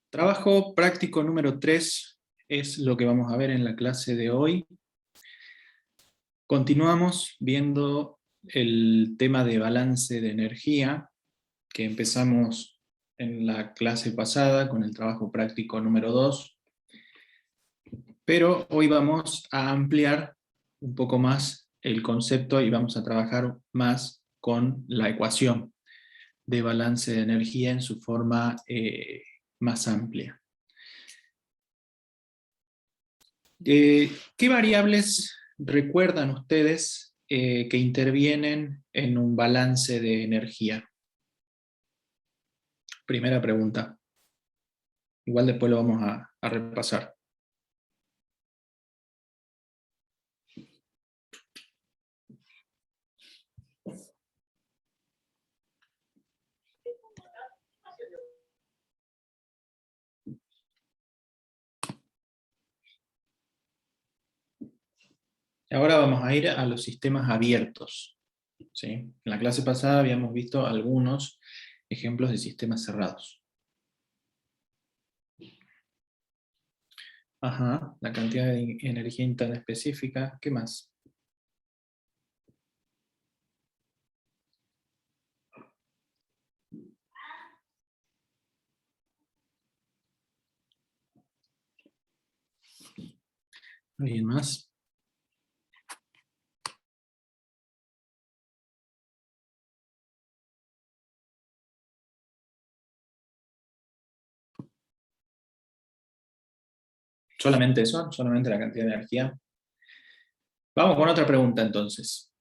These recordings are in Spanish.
Trabajo práctico número 3 es lo que vamos a ver en la clase de hoy. Continuamos viendo el tema de balance de energía, que empezamos en la clase pasada con el trabajo práctico número 2, pero hoy vamos a ampliar un poco más el concepto y vamos a trabajar más con la ecuación de balance de energía en su forma más amplia. ¿Qué variables recuerdan ustedes que intervienen en un balance de energía? Primera pregunta. Igual después lo vamos a repasar. Ahora vamos a ir a los sistemas abiertos, ¿sí? En la clase pasada habíamos visto algunos ejemplos de sistemas cerrados. Ajá, la cantidad de energía interna específica. ¿Qué más? ¿Alguien más? ¿Solamente eso? ¿Solamente la cantidad de energía? Vamos con otra pregunta entonces.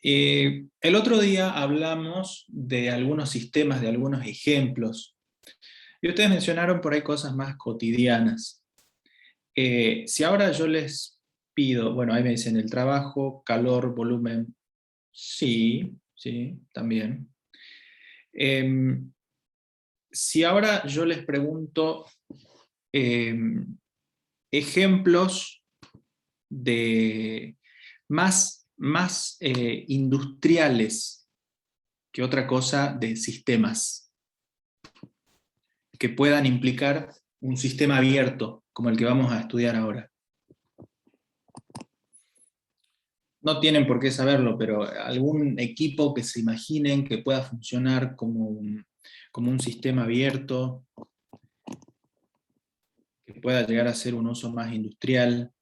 El otro día hablamos de algunos sistemas, de algunos ejemplos, y ustedes mencionaron por ahí cosas más cotidianas. Si ahora yo les pido, bueno, ahí me dicen el trabajo, calor, volumen, sí, sí, también. Si ahora yo les pregunto ejemplos de más industriales que otra cosa de sistemas, que puedan implicar un sistema abierto, como el que vamos a estudiar ahora. No tienen por qué saberlo, pero algún equipo que se imaginen que pueda funcionar como un sistema abierto, que pueda llegar a ser un uso más industrial,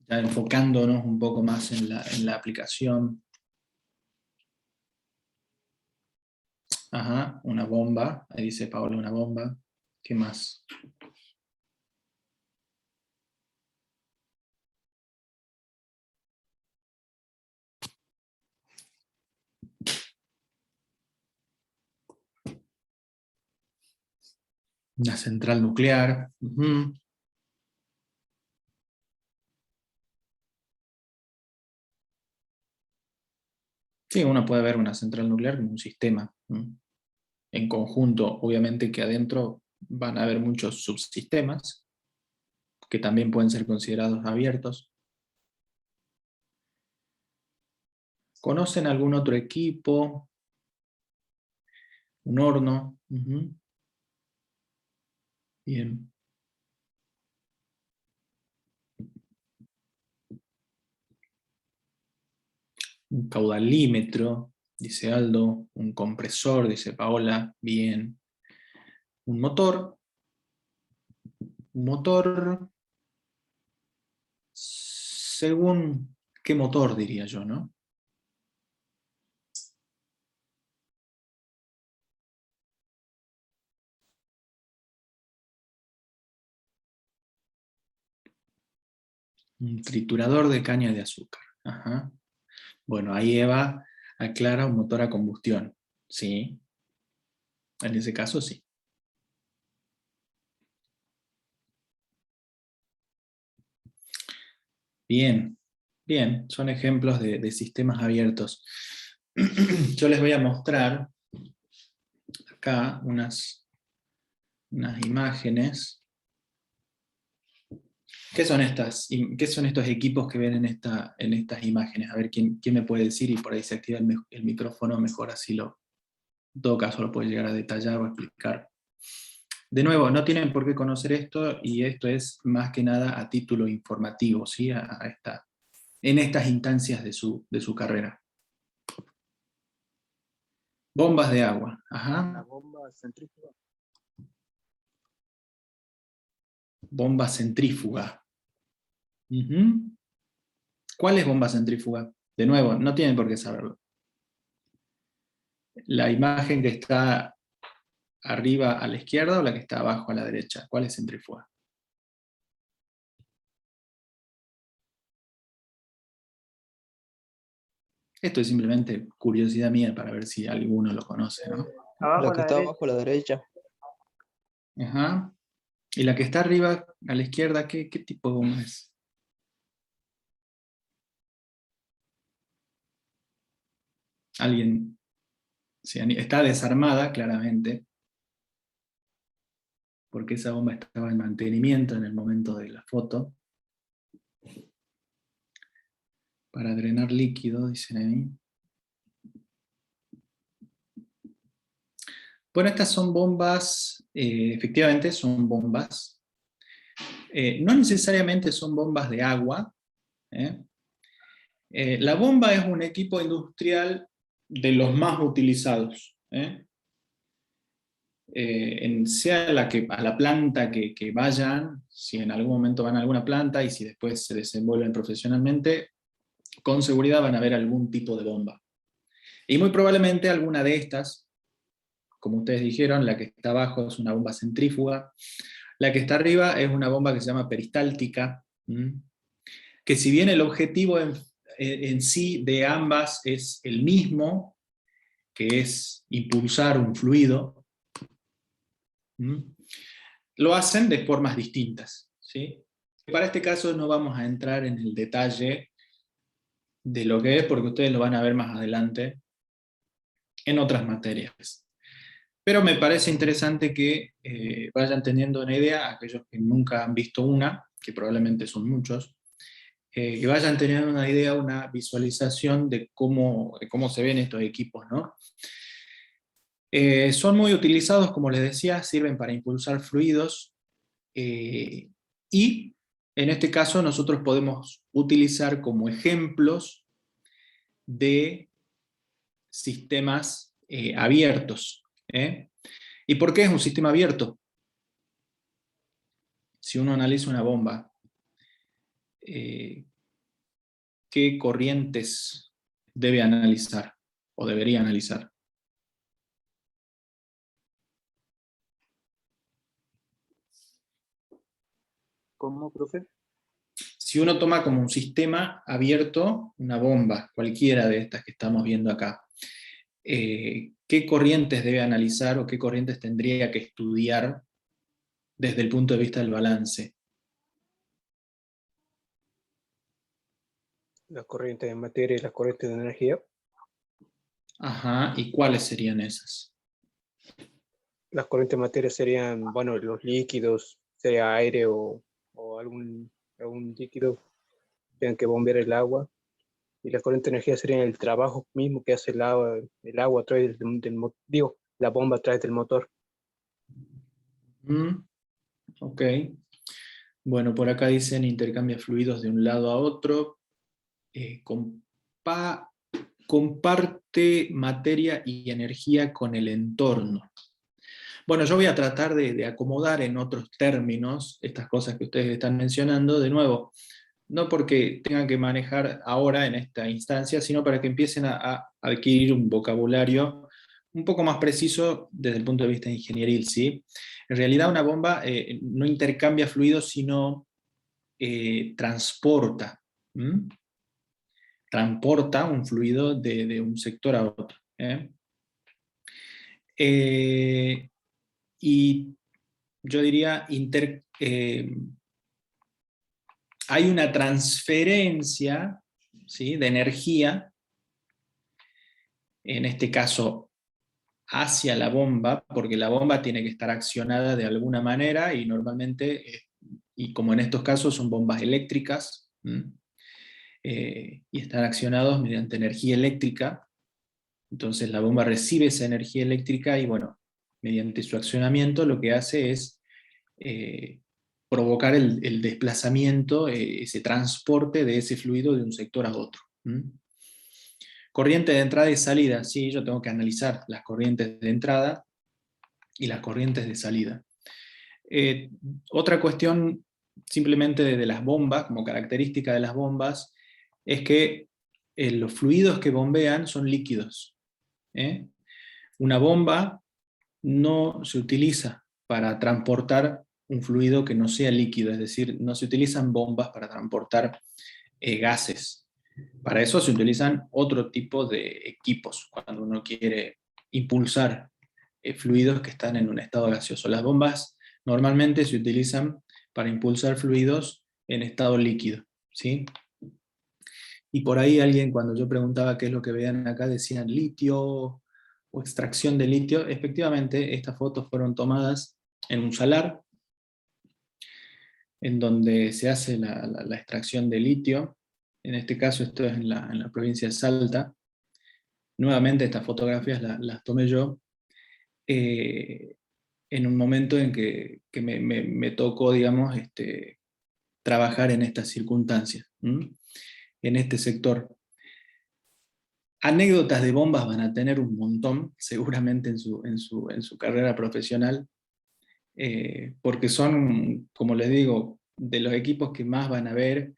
ya enfocándonos un poco más en la aplicación. Ajá, una bomba, ahí dice Paola, una bomba. ¿Qué más? Una central nuclear. Uh-huh. Sí, uno puede ver una central nuclear como un sistema. En conjunto, obviamente que adentro van a haber muchos subsistemas, que también pueden ser considerados abiertos. ¿Conocen algún otro equipo? Un horno. Uh-huh. Bien. Un caudalímetro, dice Aldo. Un compresor, dice Paola. Bien. Un motor. Un motor, según qué motor diría yo, ¿no? Un triturador de caña de azúcar. Ajá. Bueno, ahí Eva aclara un motor a combustión. Sí, en ese caso sí. Bien, bien, son ejemplos de sistemas abiertos. Yo les voy a mostrar acá unas imágenes. ¿Qué son estos equipos que ven en estas imágenes? A ver, ¿quién me puede decir? Y por ahí se activa el micrófono, mejor así lo En todo caso lo puede llegar a detallar o explicar. De nuevo, no tienen por qué conocer esto, y esto es más que nada a título informativo, ¿sí? En estas instancias de su carrera. Bombas de agua. La Ajá. bomba centrífuga. Bomba centrífuga. Ujú. ¿Cuál es bomba centrífuga? De nuevo, no tienen por qué saberlo. La imagen que está arriba a la izquierda o la que está abajo a la derecha. ¿Cuál es centrífuga? Esto es simplemente curiosidad mía para ver si alguno lo conoce, ¿no? Abajo La a que la está derecha. abajo a la derecha. Ajá. ¿Y la que está arriba a la izquierda, qué tipo de bomba es? ¿Alguien está desarmada, claramente, porque esa bomba estaba en mantenimiento en el momento de la foto? Para drenar líquido, dicen ahí. Bueno, estas son bombas, efectivamente son bombas. No necesariamente son bombas de agua. La bomba es un equipo industrial de los más utilizados. Sea a la planta que vayan, si en algún momento van a alguna planta y si después se desenvuelven profesionalmente, con seguridad van a ver algún tipo de bomba. Y muy probablemente alguna de estas, como ustedes dijeron, la que está abajo es una bomba centrífuga, la que está arriba es una bomba que se llama peristáltica, que si bien el objetivo en sí de ambas es el mismo, que es impulsar un fluido, lo hacen de formas distintas, ¿sí? Para este caso no vamos a entrar en el detalle de lo que es, porque ustedes lo van a ver más adelante en otras materias. Pero me parece interesante que vayan teniendo una idea, aquellos que nunca han visto una, que probablemente son muchos, que vayan teniendo una idea, una visualización de cómo se ven estos equipos, ¿no? Son muy utilizados, como les decía, sirven para impulsar fluidos, y en este caso nosotros podemos utilizar como ejemplos de sistemas abiertos. ¿Y por qué es un sistema abierto? Si uno analiza una bomba, ¿qué corrientes debe analizar o debería analizar? ¿Cómo, profe? Si uno toma como un sistema abierto una bomba, cualquiera de estas que estamos viendo acá, ¿qué corrientes debe analizar o qué corrientes tendría que estudiar desde el punto de vista del balance? Las corrientes de materia y las corrientes de energía. Ajá, ¿y cuáles serían esas? Las corrientes de materia serían, bueno, los líquidos, sería aire o algún líquido que tengan que bombear el agua. Y las corrientes de energía serían el trabajo mismo que hace el agua a través digo, la bomba a través del motor. Ok. Bueno, por acá dicen intercambia fluidos de un lado a otro, comparte materia y energía con el entorno. Bueno, yo voy a tratar de acomodar en otros términos estas cosas que ustedes están mencionando, de nuevo, no porque tengan que manejar ahora en esta instancia, sino para que empiecen a adquirir un vocabulario un poco más preciso desde el punto de vista ingenieril, ¿sí? En realidad una bomba no intercambia fluidos, sino transporta. Transporta un fluido de un sector a otro. Y yo diría, hay una transferencia, ¿sí?, de energía, en este caso hacia la bomba, porque la bomba tiene que estar accionada de alguna manera y normalmente, y como en estos casos son bombas eléctricas, y están accionados mediante energía eléctrica. Entonces la bomba recibe esa energía eléctrica y bueno, mediante su accionamiento lo que hace es provocar el desplazamiento, ese transporte de ese fluido de un sector a otro. Corriente de entrada y salida, sí, yo tengo que analizar las corrientes de entrada y las corrientes de salida. Otra cuestión simplemente de las bombas, como característica de las bombas, es que los fluidos que bombean son líquidos. Una bomba no se utiliza para transportar un fluido que no sea líquido, es decir, no se utilizan bombas para transportar gases. Para eso se utilizan otro tipo de equipos, cuando uno quiere impulsar fluidos que están en un estado gaseoso. Las bombas normalmente se utilizan para impulsar fluidos en estado líquido, ¿sí? Y por ahí alguien, cuando yo preguntaba qué es lo que veían acá, decían litio o extracción de litio. Efectivamente, estas fotos fueron tomadas en un salar, en donde se hace la extracción de litio. En este caso esto es en la provincia de Salta. Nuevamente estas fotografías las tomé yo, en un momento en que me tocó, digamos, trabajar en estas circunstancias, en este sector. Anécdotas de bombas van a tener un montón, seguramente en su carrera profesional, porque son, como les digo, de los equipos que más van a ver.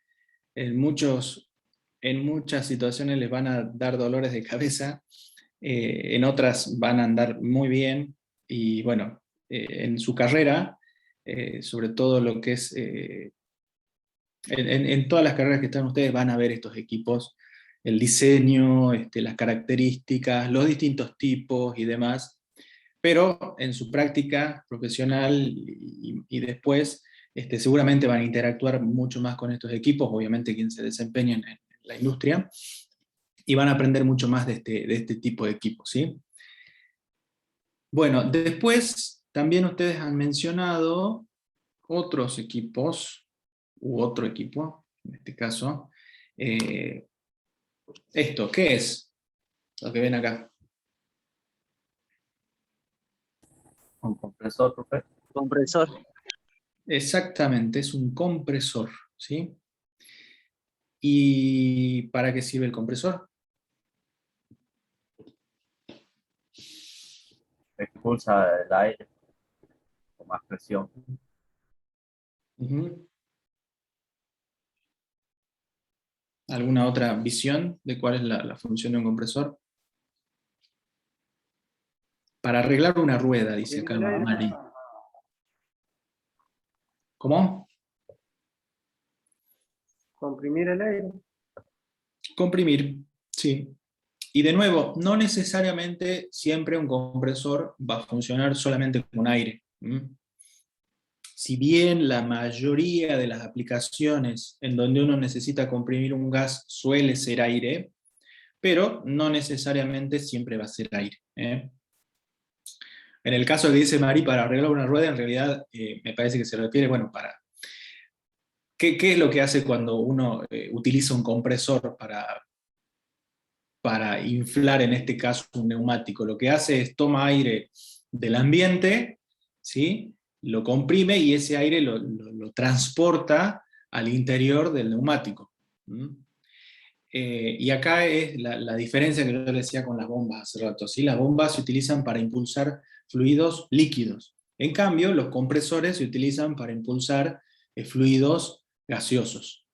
En muchas situaciones les van a dar dolores de cabeza, en otras van a andar muy bien, y bueno, en su carrera, sobre todo lo que es, en todas las carreras que están ustedes van a ver estos equipos, el diseño, las características, los distintos tipos y demás, pero en su práctica profesional y después, seguramente van a interactuar mucho más con estos equipos, obviamente quien se desempeña en la industria, y van a aprender mucho más de este tipo de equipos, ¿sí? Bueno, después también ustedes han mencionado otros equipos, u otro equipo, en este caso. ¿Esto qué es? Lo que ven acá. Un compresor, profe. Compresor. Exactamente, es un compresor, ¿sí? ¿Y para qué sirve el compresor? Expulsa el aire con más presión. ¿Alguna otra visión de cuál es la función de un compresor? Para arreglar una rueda, dice acá Mari. ¿Cómo? Comprimir el aire. Comprimir, sí. Y de nuevo, no necesariamente siempre un compresor va a funcionar solamente con aire. Si bien la mayoría de las aplicaciones en donde uno necesita comprimir un gas suele ser aire, pero no necesariamente siempre va a ser aire. En el caso que dice Mari, para arreglar una rueda, en realidad me parece que se refiere, bueno, para... ¿Qué es lo que hace cuando uno utiliza un compresor para inflar, en este caso, un neumático? Lo que hace es toma aire del ambiente, ¿sí? Lo comprime y ese aire lo transporta al interior del neumático. Y acá es la diferencia que yo le decía con las bombas hace rato, ¿sí? Las bombas se utilizan para impulsar fluidos líquidos. En cambio, los compresores se utilizan para impulsar fluidos gaseosos.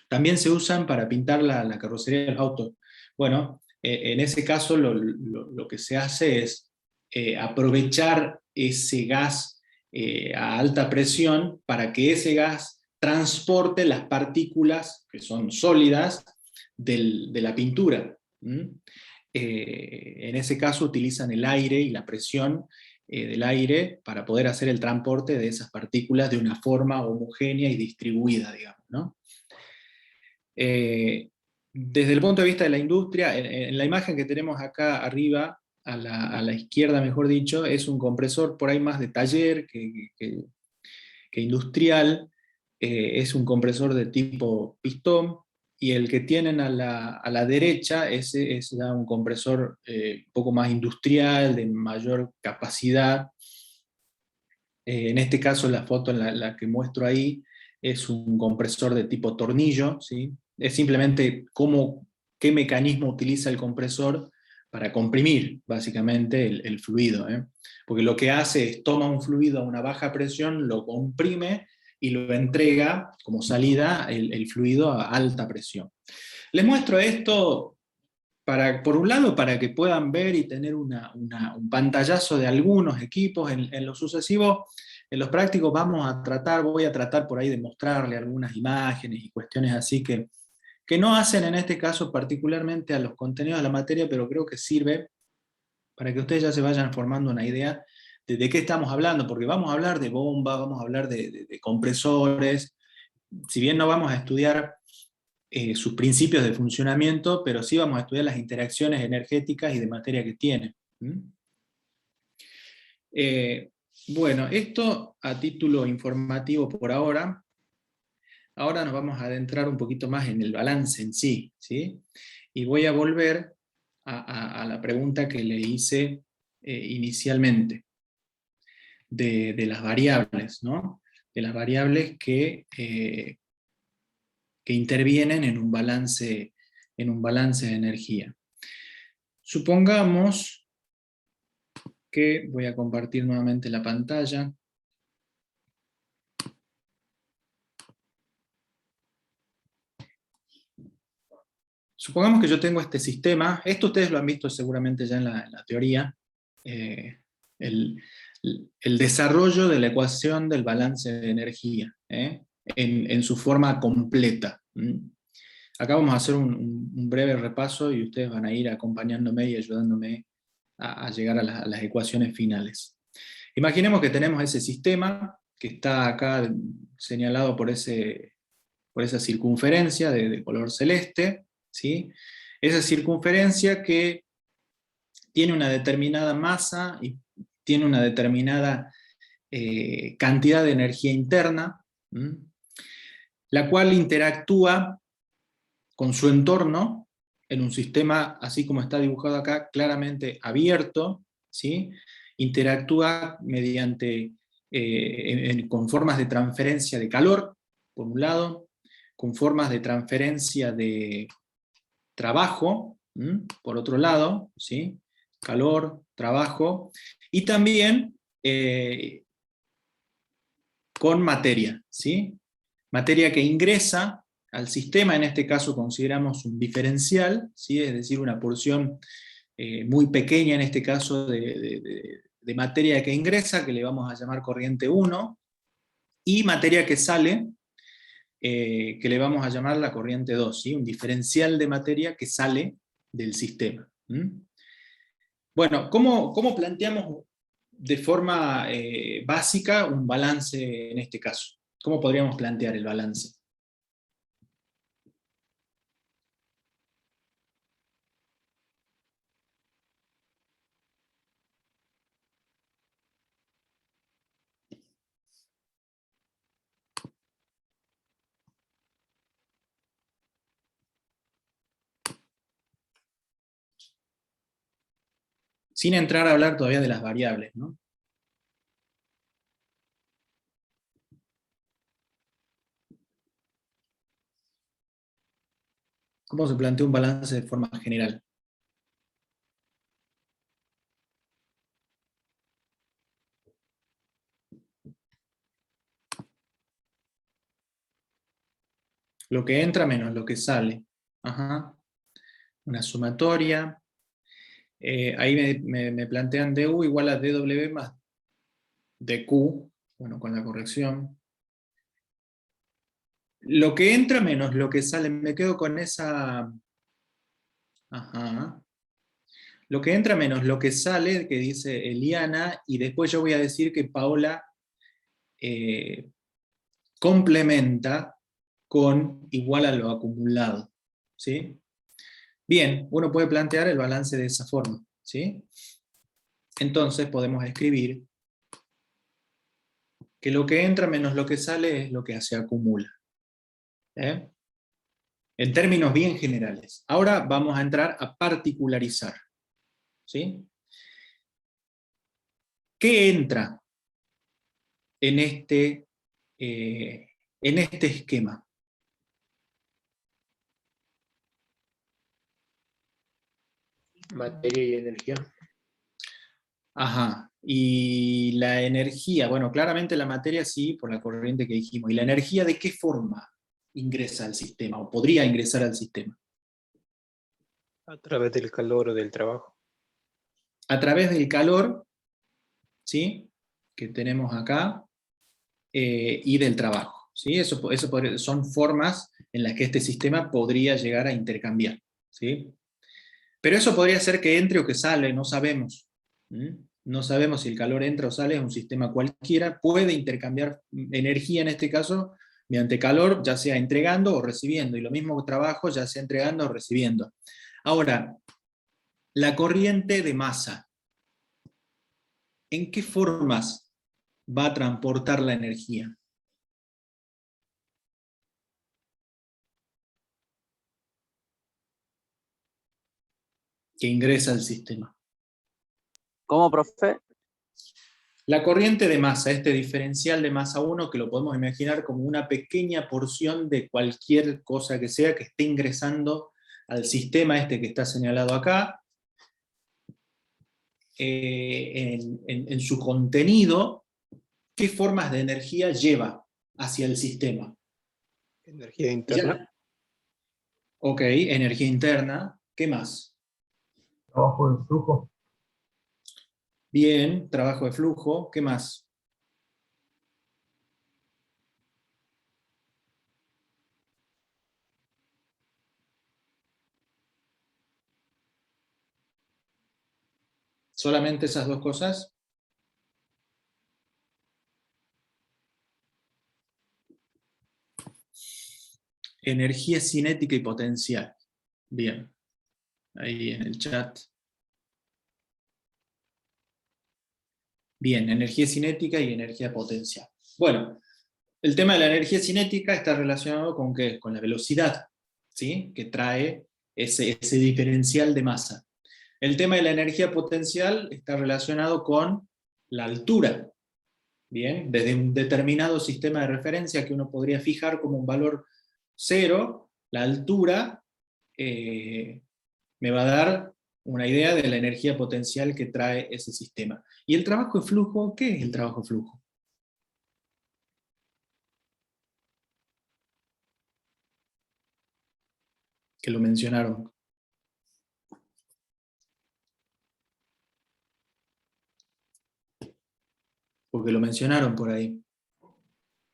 También se usan para pintar la carrocería del auto. Bueno, en ese caso lo que se hace es aprovechar ese gas a alta presión para que ese gas transporte las partículas que son sólidas de la pintura. En ese caso utilizan el aire y la presión del aire para poder hacer el transporte de esas partículas de una forma homogénea y distribuida, digamos, ¿no? Desde el punto de vista de la industria, en la imagen que tenemos acá arriba, a la izquierda mejor dicho, es un compresor por ahí más de taller que industrial. Es un compresor de tipo pistón y el que tienen a la derecha, ese es ya un compresor un poco más industrial, de mayor capacidad. En este caso, la foto en la que muestro ahí es un compresor de tipo tornillo, ¿sí? Es simplemente qué mecanismo utiliza el compresor para comprimir, básicamente, el fluido, ¿eh? Porque lo que hace es toma un fluido a una baja presión, lo comprime y lo entrega como salida el fluido a alta presión. Les muestro esto por un lado, para que puedan ver y tener un pantallazo de algunos equipos. En lo sucesivo, en los prácticos voy a tratar por ahí de mostrarle algunas imágenes y cuestiones así que no hacen en este caso particularmente a los contenidos de la materia, pero creo que sirve para que ustedes ya se vayan formando una idea de qué estamos hablando, porque vamos a hablar de bombas, vamos a hablar de compresores. Si bien no vamos a estudiar sus principios de funcionamiento, pero sí vamos a estudiar las interacciones energéticas y de materia que tienen. Bueno, esto a título informativo por ahora. Ahora nos vamos a adentrar un poquito más en el balance en sí, ¿sí? Y voy a volver a la pregunta que le hice inicialmente, de las variables, ¿no? De las variables que intervienen en un balance de energía. Supongamos que voy a compartir nuevamente la pantalla. Supongamos que yo tengo este sistema. Esto ustedes lo han visto seguramente ya en la teoría. El desarrollo de la ecuación del balance de energía, en su forma completa. Acá vamos a hacer un breve repaso y ustedes van a ir acompañándome y ayudándome a llegar a las ecuaciones finales. Imaginemos que tenemos ese sistema que está acá señalado por esa circunferencia de color celeste, ¿sí? Esa circunferencia que tiene una determinada masa y tiene una determinada cantidad de energía interna, la cual interactúa con su entorno en un sistema, así como está dibujado acá, claramente abierto, ¿sí? Interactúa mediante, con formas de transferencia de calor, por un lado, con formas de transferencia de trabajo, por otro lado, ¿sí? Calor, trabajo, y también con materia, ¿sí? Materia que ingresa al sistema, en este caso consideramos un diferencial, ¿sí? Es decir, una porción muy pequeña en este caso de materia que ingresa, que le vamos a llamar corriente 1, y materia que sale, que le vamos a llamar la corriente 2, ¿sí? Un diferencial de materia que sale del sistema. Bueno, ¿cómo planteamos de forma básica un balance en este caso? ¿Cómo podríamos plantear el balance? Sin entrar a hablar todavía de las variables, ¿no? ¿Cómo se plantea un balance de forma general? Lo que entra menos lo que sale. Ajá. Una sumatoria. Ahí me plantean du igual a dw más dq, bueno, con la corrección. Lo que entra menos lo que sale, me quedo con esa... Ajá. Lo que entra menos lo que sale, que dice Eliana, y después yo voy a decir que Paola complementa con igual a lo acumulado, ¿sí? Bien, uno puede plantear el balance de esa forma, ¿sí? Entonces podemos escribir que lo que entra menos lo que sale es lo que se acumula. en términos bien generales. Ahora vamos a entrar a particularizar, ¿sí? ¿Qué entra en este esquema? Materia y energía. Ajá. Y la energía, bueno, claramente la materia sí, por la corriente que dijimos. ¿Y la energía de qué forma ingresa al sistema o podría ingresar al sistema? A través del calor o del trabajo. A través del calor, ¿sí? Que tenemos acá, y del trabajo, ¿sí? Son formas en las que este sistema podría llegar a intercambiar, ¿sí? Pero eso podría ser que entre o que sale, no sabemos. No sabemos si el calor entra o sale, es un sistema cualquiera, puede intercambiar energía en este caso, mediante calor, ya sea entregando o recibiendo, y lo mismo trabajo, ya sea entregando o recibiendo. Ahora, la corriente de masa, ¿en qué formas va a transportar la energía que ingresa al sistema? ¿Cómo, profe? La corriente de masa, este diferencial de masa 1, que lo podemos imaginar como una pequeña porción de cualquier cosa que sea que esté ingresando al sistema este que está señalado acá, en su contenido, ¿qué formas de energía lleva hacia el sistema? Energía interna. Ok, energía interna. ¿Qué más? Trabajo de flujo. Bien, trabajo de flujo. ¿Qué más? ¿Solamente esas dos cosas? Energía cinética y potencial. Bien. Ahí en el chat. Bien, energía cinética y energía potencial. Bueno, el tema de la energía cinética está relacionado con ¿qué? Con la velocidad, ¿sí? Que trae ese diferencial de masa. El tema de la energía potencial está relacionado con la altura. Bien, desde un determinado sistema de referencia que uno podría fijar como un valor 0, la altura me va a dar una idea de la energía potencial que trae ese sistema. ¿Y el trabajo de flujo? ¿Qué es el trabajo de flujo? Que lo mencionaron. Porque lo mencionaron por ahí.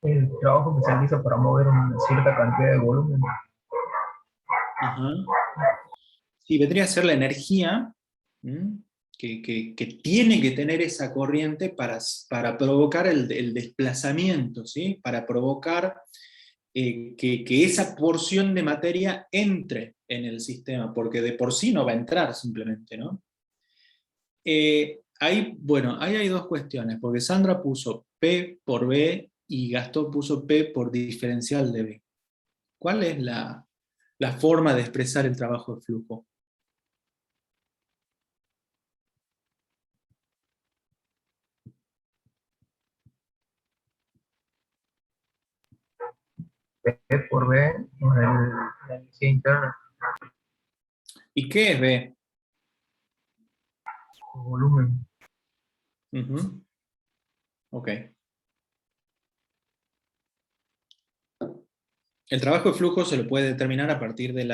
El trabajo que se realiza para mover una cierta cantidad de volumen. Ajá. Sí, vendría a ser la energía que tiene que tener esa corriente para provocar el desplazamiento, ¿sí? Para provocar que esa porción de materia entre en el sistema, porque de por sí no va a entrar simplemente, ¿no? Bueno, ahí hay dos cuestiones, porque Sandra puso P por B y Gastón puso P por diferencial de B. ¿Cuál es la forma de expresar el trabajo de flujo? P por B, la energía interna, ¿Y qué es B? volumen. Ujú. Ok. El trabajo de flujo se lo puede determinar a partir de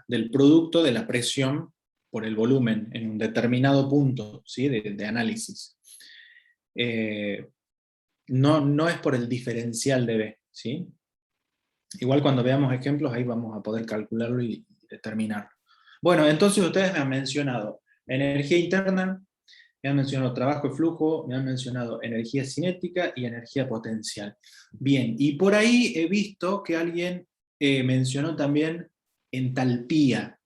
del producto de la presión por el volumen en un determinado punto, ¿sí? de análisis. No es por el diferencial de B, ¿sí? Igual cuando veamos ejemplos ahí vamos a poder calcularlo y determinarlo. Bueno, entonces ustedes me han mencionado energía interna, me han mencionado trabajo de flujo, me han mencionado energía cinética y energía potencial. Bien, y por ahí he visto que alguien mencionó también entalpía.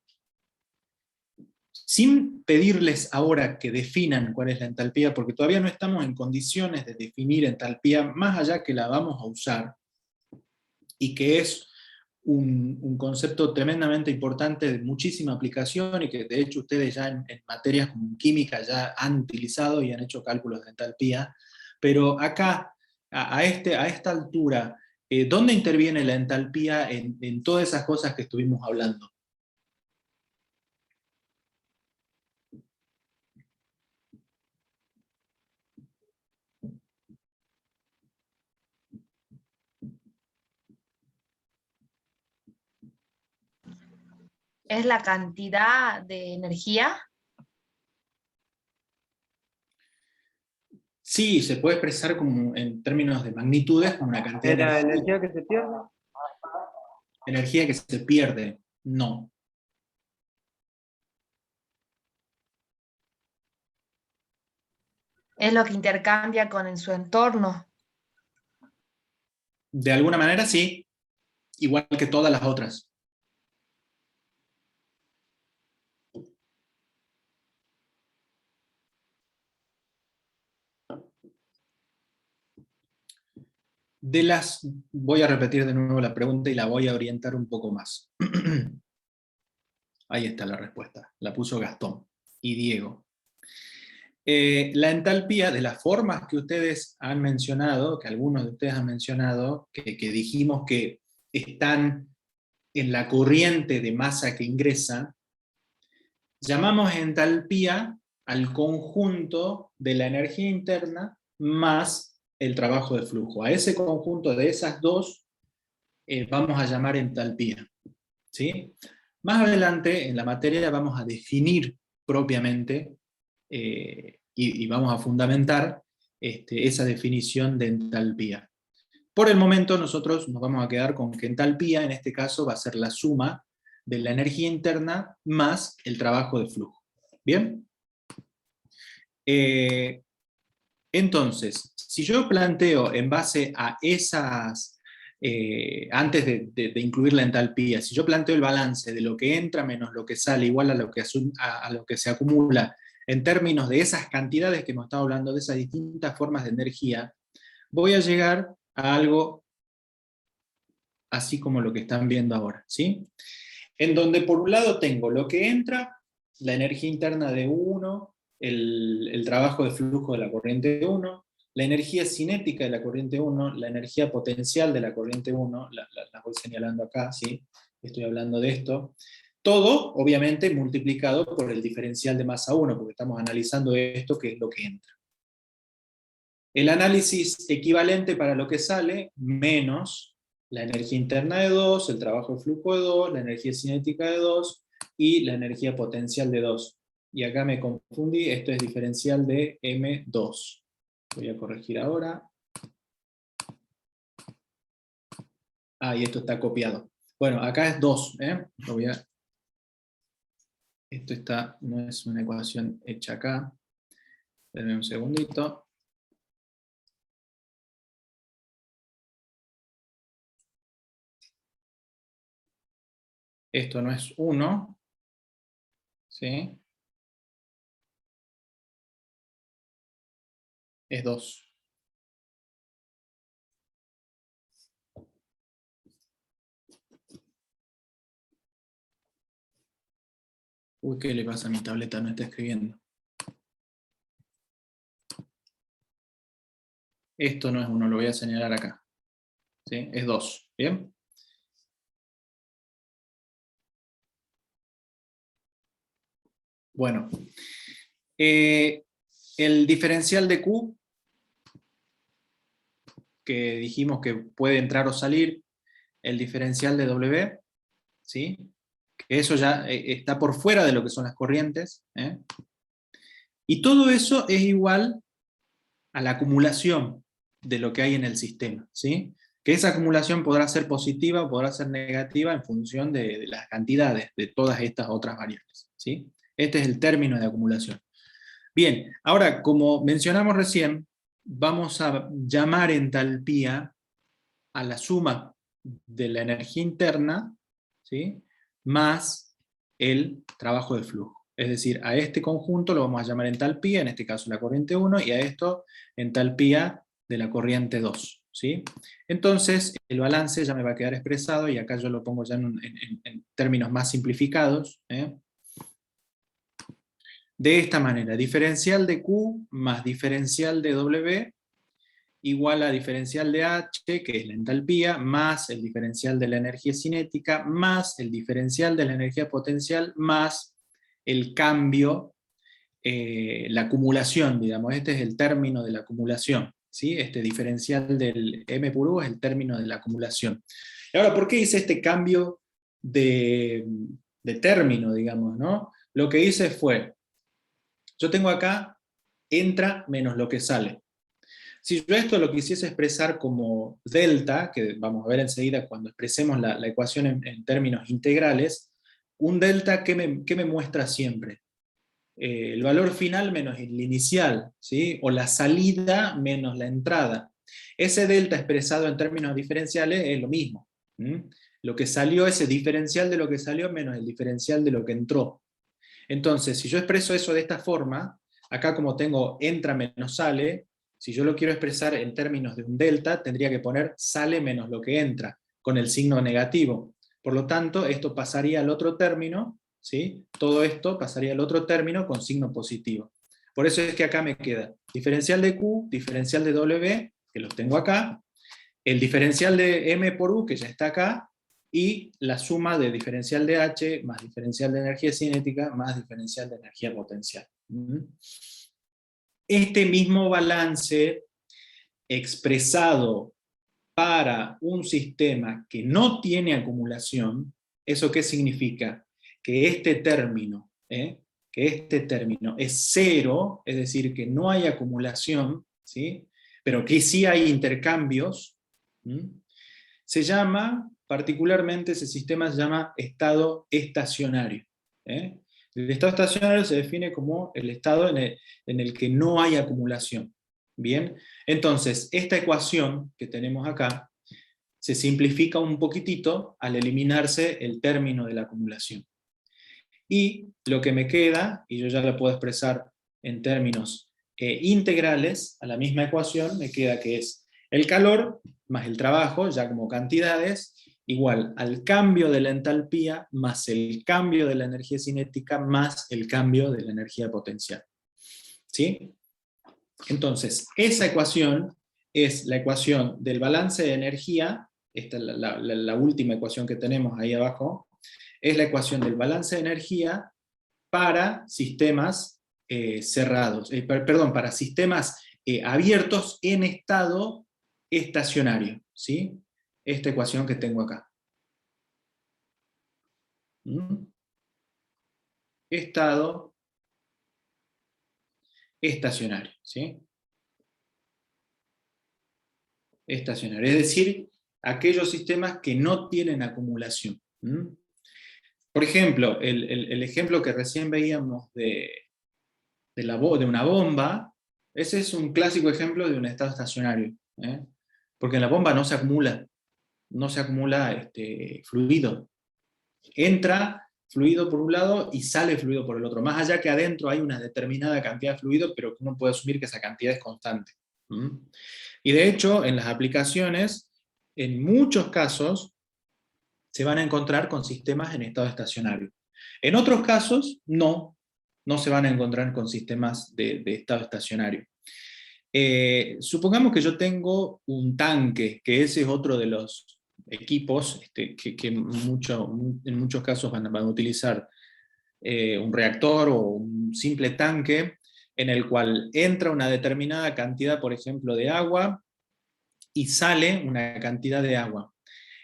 Sin pedirles ahora que definan cuál es la entalpía, porque todavía no estamos en condiciones de definir entalpía, más allá que la vamos a usar, y que es un concepto tremendamente importante de muchísima aplicación y que de hecho ustedes ya en materias como química ya han utilizado y han hecho cálculos de entalpía, pero acá, a esta altura, ¿dónde interviene la entalpía en todas esas cosas que estuvimos hablando? ¿Es la cantidad de energía? Sí, se puede expresar como en términos de magnitudes como una cantidad de ¿La energía. energía que se pierde? Energía que se pierde, no. ¿Es lo que intercambia con su entorno? De alguna manera sí, igual que todas las otras. Voy a repetir de nuevo la pregunta y la voy a orientar un poco más. Ahí está la respuesta, la puso Gastón y Diego. La entalpía, de las formas que ustedes han mencionado, que algunos de ustedes han mencionado, que dijimos que están en la corriente de masa que ingresa, llamamos entalpía al conjunto de la energía interna más el trabajo de flujo. A ese conjunto de esas dos vamos a llamar entalpía, ¿sí? Más adelante en la materia vamos a definir propiamente y vamos a fundamentar esa definición de entalpía. Por el momento nosotros nos vamos a quedar con que entalpía en este caso va a ser la suma de la energía interna más el trabajo de flujo. ¿Bien? Entonces, si yo planteo en base a esas, antes de incluir la entalpía, si yo planteo el balance de lo que entra menos lo que sale igual a lo que se acumula en términos de esas cantidades que hemos estado hablando, de esas distintas formas de energía, voy a llegar a algo así como lo que están viendo ahora, ¿sí? En donde por un lado tengo lo que entra, la energía interna de 1, el trabajo de flujo de la corriente 1, la energía cinética de la corriente 1, la energía potencial de la corriente 1, las voy señalando acá, ¿sí? Estoy hablando de esto. Todo, obviamente, multiplicado por el diferencial de masa 1, porque estamos analizando esto, que es lo que entra. El análisis equivalente para lo que sale, menos la energía interna de 2, el trabajo de flujo de 2, la energía cinética de 2 y la energía potencial de 2. Y acá me confundí, esto es diferencial de M2. Voy a corregir ahora. Y esto está copiado. Bueno, acá es 2. Esto no es una ecuación hecha acá. Denme un segundito. Esto no es 1, ¿sí? Es 2. Uy, ¿qué le pasa a mi tableta? No está escribiendo. Esto no es 1, lo voy a señalar acá. ¿Sí? Es 2, ¿bien? Bueno, el diferencial de Q, que dijimos que puede entrar o salir, el diferencial de W, ¿sí? Que eso ya está por fuera de lo que son las corrientes, ¿eh? Y todo eso es igual a la acumulación de lo que hay en el sistema, ¿sí? Que esa acumulación podrá ser positiva o podrá ser negativa en función de las cantidades de todas estas otras variables, ¿sí? Este es el término de acumulación. Bien, ahora, como mencionamos recién, vamos a llamar entalpía a la suma de la energía interna, ¿sí? Más el trabajo de flujo. Es decir, a este conjunto lo vamos a llamar entalpía, en este caso la corriente 1, y a esto entalpía de la corriente 2. ¿sí? Entonces, el balance ya me va a quedar expresado, y acá yo lo pongo ya en términos más simplificados, de esta manera: diferencial de Q más diferencial de W igual a diferencial de H, que es la entalpía, más el diferencial de la energía cinética, más el diferencial de la energía potencial, más el cambio, la acumulación, digamos. Este es el término de la acumulación, ¿sí? Este diferencial del M por U es el término de la acumulación. Y ahora, ¿por qué hice este cambio de término, digamos, ¿no? Lo que hice fue, yo tengo acá entra menos lo que sale. Si yo esto lo quisiese expresar como delta, que vamos a ver enseguida cuando expresemos la ecuación en términos integrales, un delta, ¿qué me muestra siempre? El valor final menos el inicial, ¿sí? O la salida menos la entrada. Ese delta expresado en términos diferenciales es lo mismo. Lo que salió, ese diferencial de lo que salió menos el diferencial de lo que entró. Entonces, si yo expreso eso de esta forma, acá como tengo entra menos sale, si yo lo quiero expresar en términos de un delta, tendría que poner sale menos lo que entra, con el signo negativo. Por lo tanto, esto pasaría al otro término, ¿sí? Todo esto pasaría al otro término con signo positivo. Por eso es que acá me queda diferencial de Q, diferencial de W, que los tengo acá, el diferencial de M por U, que ya está acá, y la suma de diferencial de H más diferencial de energía cinética más diferencial de energía potencial. Este mismo balance expresado para un sistema que no tiene acumulación, ¿eso qué significa? Que este término es cero, es decir, que no hay acumulación, ¿sí? Pero que sí hay intercambios, se llama, particularmente ese sistema se llama estado estacionario. El estado estacionario se define como el estado en el que no hay acumulación. Bien, entonces esta ecuación que tenemos acá se simplifica un poquitito al eliminarse el término de la acumulación. Y lo que me queda, y yo ya lo puedo expresar en términos integrales a la misma ecuación, me queda que es el calor más el trabajo, ya como cantidades, igual al cambio de la entalpía más el cambio de la energía cinética más el cambio de la energía potencial. ¿Sí? Entonces, esa ecuación es la ecuación del balance de energía, esta es la última ecuación que tenemos ahí abajo, es la ecuación del balance de energía para sistemas cerrados, para sistemas abiertos en estado estacionario, ¿sí? Esta ecuación que tengo acá. Estado estacionario, ¿sí? Estacionario, es decir, aquellos sistemas que no tienen acumulación. Por ejemplo, el ejemplo que recién veíamos de una bomba, ese es un clásico ejemplo de un estado estacionario, porque en la bomba no se acumula fluido. Entra fluido por un lado y sale fluido por el otro, más allá que adentro hay una determinada cantidad de fluido, pero uno puede asumir que esa cantidad es constante. Y de hecho, en las aplicaciones, en muchos casos, se van a encontrar con sistemas en estado estacionario. En otros casos, no se van a encontrar con sistemas de estado estacionario. Supongamos que yo tengo un tanque, que ese es otro de los equipos que en muchos casos van a utilizar un reactor o un simple tanque, en el cual entra una determinada cantidad, por ejemplo, de agua, y sale una cantidad de agua.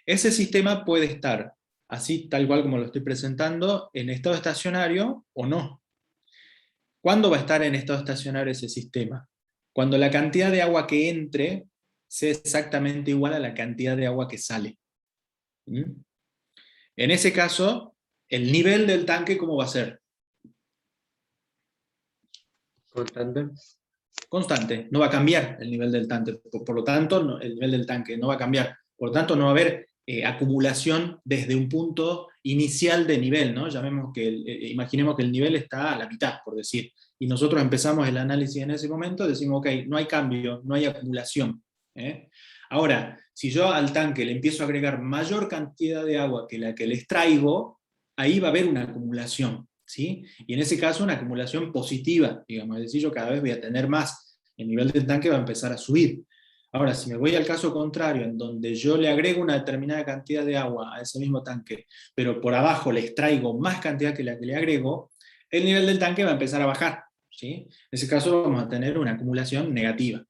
Ese sistema puede estar, así tal cual como lo estoy presentando, en estado estacionario o no. ¿Cuándo va a estar en estado estacionario ese sistema? Cuando la cantidad de agua que entre sea exactamente igual a la cantidad de agua que sale. En ese caso, el nivel del tanque, ¿cómo va a ser? Constante. Constante, no va a cambiar el nivel del tanque, por lo tanto el nivel del tanque no va a cambiar, por lo tanto no va a haber acumulación desde un punto inicial de nivel, ¿no? Imaginemos que el nivel está a la mitad, por decir, y nosotros empezamos el análisis en ese momento, decimos, ok, no hay cambio, no hay acumulación. Ahora, si yo al tanque le empiezo a agregar mayor cantidad de agua que la que le extraigo, ahí va a haber una acumulación, ¿sí? Y en ese caso una acumulación positiva, digamos, es decir, yo cada vez voy a tener más, el nivel del tanque va a empezar a subir. Ahora, si me voy al caso contrario, en donde yo le agrego una determinada cantidad de agua a ese mismo tanque, pero por abajo le extraigo más cantidad que la que le agrego, el nivel del tanque va a empezar a bajar, ¿sí? En ese caso vamos a tener una acumulación negativa.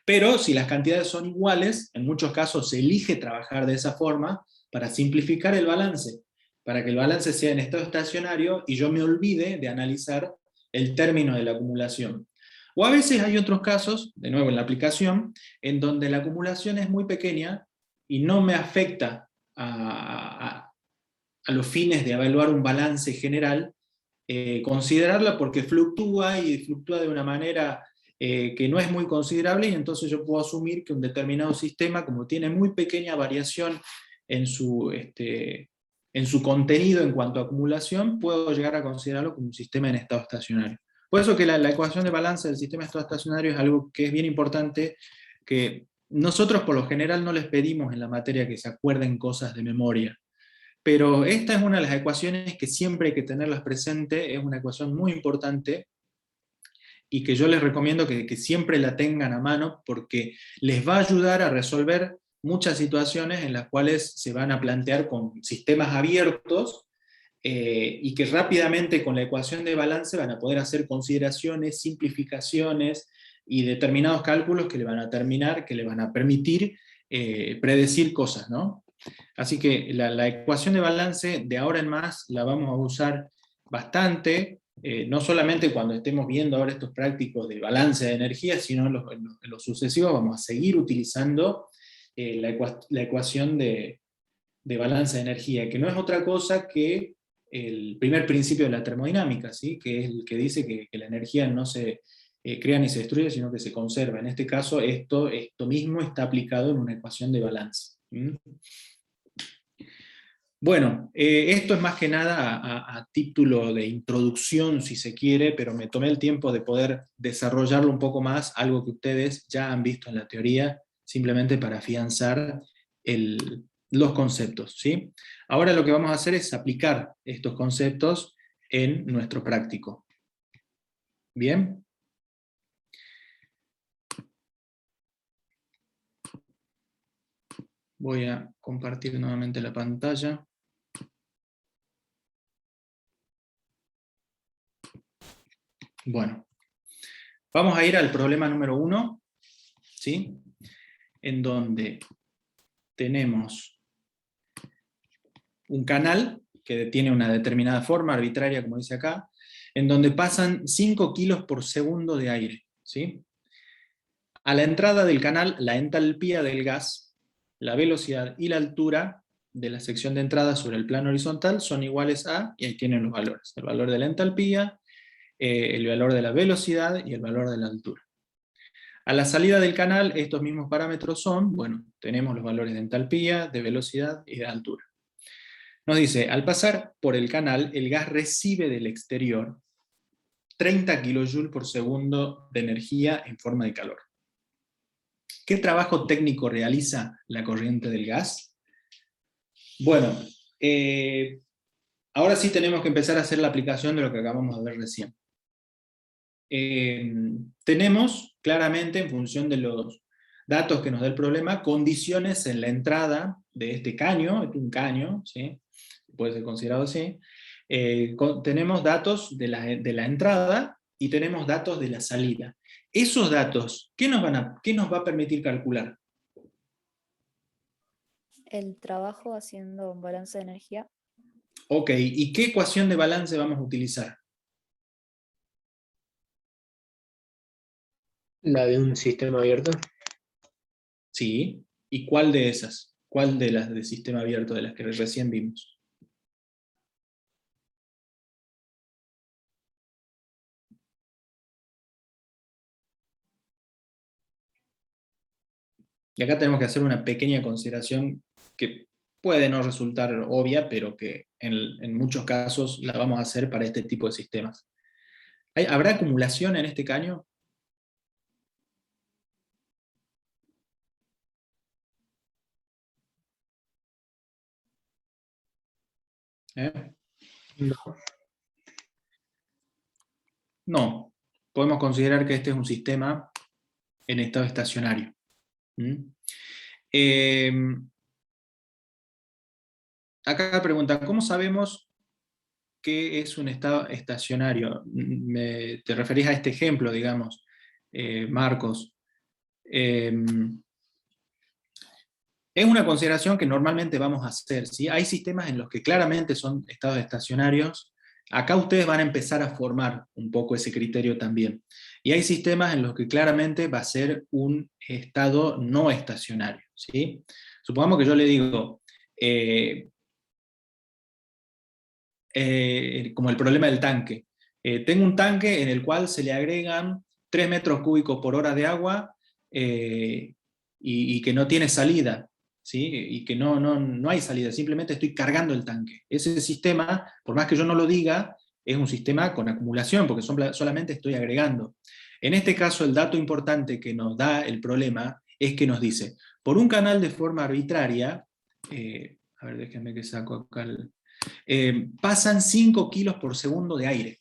Pero si las cantidades son iguales, en muchos casos se elige trabajar de esa forma para simplificar el balance, para que el balance sea en estado estacionario y yo me olvide de analizar el término de la acumulación. O a veces hay otros casos, de nuevo en la aplicación, en donde la acumulación es muy pequeña y no me afecta a los fines de evaluar un balance general, considerarla porque fluctúa y fluctúa de una manera que no es muy considerable, y entonces yo puedo asumir que un determinado sistema, como tiene muy pequeña variación en su contenido en cuanto a acumulación, puedo llegar a considerarlo como un sistema en estado estacionario. Por eso que la ecuación de balance del sistema en estado estacionario es algo que es bien importante, que nosotros por lo general no les pedimos en la materia que se acuerden cosas de memoria, pero esta es una de las ecuaciones que siempre hay que tenerlas presente, es una ecuación muy importante, y que yo les recomiendo que siempre la tengan a mano, porque les va a ayudar a resolver muchas situaciones en las cuales se van a plantear con sistemas abiertos, y que rápidamente con la ecuación de balance van a poder hacer consideraciones, simplificaciones y determinados cálculos que le van a permitir predecir cosas, ¿no? Así que la ecuación de balance de ahora en más la vamos a usar bastante, no solamente cuando estemos viendo ahora estos prácticos de balance de energía, sino en los sucesivos vamos a seguir utilizando la ecuación de balance de energía, que no es otra cosa que el primer principio de la termodinámica, ¿sí? Que es el que dice que la energía no se crea ni se destruye, sino que se conserva. En este caso, esto mismo está aplicado en una ecuación de balance. Bueno, esto es más que nada a título de introducción, si se quiere, pero me tomé el tiempo de poder desarrollarlo un poco más, algo que ustedes ya han visto en la teoría, simplemente para afianzar los conceptos, ¿sí? Ahora lo que vamos a hacer es aplicar estos conceptos en nuestro práctico. ¿Bien? Voy a compartir nuevamente la pantalla. Bueno, vamos a ir al problema número 1, ¿sí? En donde tenemos un canal que tiene una determinada forma arbitraria, como dice acá, en donde pasan 5 kilos por segundo de aire, ¿sí? A la entrada del canal, la entalpía del gas, la velocidad y la altura de la sección de entrada sobre el plano horizontal son iguales a, y ahí tienen los valores, el valor de la entalpía, el valor de la velocidad y el valor de la altura. A la salida del canal, estos mismos parámetros son, bueno, tenemos los valores de entalpía, de velocidad y de altura. Nos dice, al pasar por el canal, el gas recibe del exterior 30 kJ por segundo de energía en forma de calor. ¿Qué trabajo técnico realiza la corriente del gas? Bueno, ahora sí tenemos que empezar a hacer la aplicación de lo que acabamos de ver recién. Tenemos claramente, en función de los datos que nos da el problema, condiciones en la entrada de este caño, este es un caño, ¿sí? Puede ser considerado así. Tenemos datos de la entrada y tenemos datos de la salida. Esos datos, ¿qué nos va a permitir calcular? El trabajo haciendo un balance de energía. Ok, ¿y qué ecuación de balance vamos a utilizar? La de un sistema abierto. Sí, ¿y cuál de esas? ¿Cuál de las de sistema abierto, de las que recién vimos? Y acá tenemos que hacer una pequeña consideración que puede no resultar obvia, pero que en muchos casos la vamos a hacer para este tipo de sistemas. ¿Habrá acumulación en este caño? ¿Eh? No. No, podemos considerar que este es un sistema en estado estacionario. ¿Mm? Acá pregunta, ¿cómo sabemos qué es un estado estacionario? Te referís a este ejemplo, digamos, Marcos. Es una consideración que normalmente vamos a hacer, ¿sí? Hay sistemas en los que claramente son estados estacionarios. Acá ustedes van a empezar a formar un poco ese criterio también. Y hay sistemas en los que claramente va a ser un estado no estacionario, ¿sí? Supongamos que yo le digo, como el problema del tanque. Tengo un tanque en el cual se le agregan 3 metros cúbicos por hora de agua y que no tiene salida, ¿sí? Y que no hay salida, simplemente estoy cargando el tanque. Ese sistema, por más que yo no lo diga, es un sistema con acumulación, porque solamente estoy agregando. En este caso, el dato importante que nos da el problema es que nos dice, por un canal de forma arbitraria, a ver, déjenme que saco acá pasan 5 kilos por segundo de aire.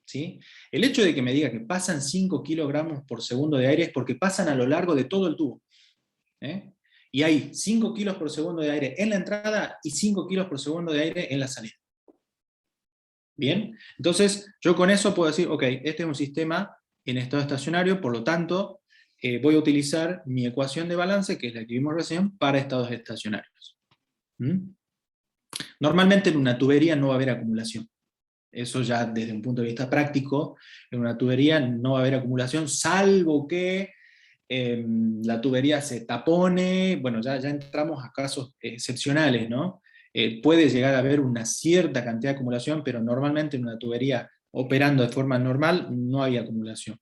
¿Sí? El hecho de que me diga que pasan 5 kilogramos por segundo de aire es porque pasan a lo largo de todo el tubo. Y hay 5 kilos por segundo de aire en la entrada y 5 kilos por segundo de aire en la salida. Bien, entonces yo con eso puedo decir, ok, este es un sistema en estado estacionario, por lo tanto voy a utilizar mi ecuación de balance, que es la que vimos recién, para estados estacionarios. ¿Mm? Normalmente en una tubería no va a haber acumulación. Eso ya desde un punto de vista práctico, en una tubería no va a haber acumulación, salvo que la tubería se tapone. Bueno, ya entramos a casos excepcionales, ¿no? Puede llegar a haber una cierta cantidad de acumulación, pero normalmente en una tubería operando de forma normal no hay acumulación.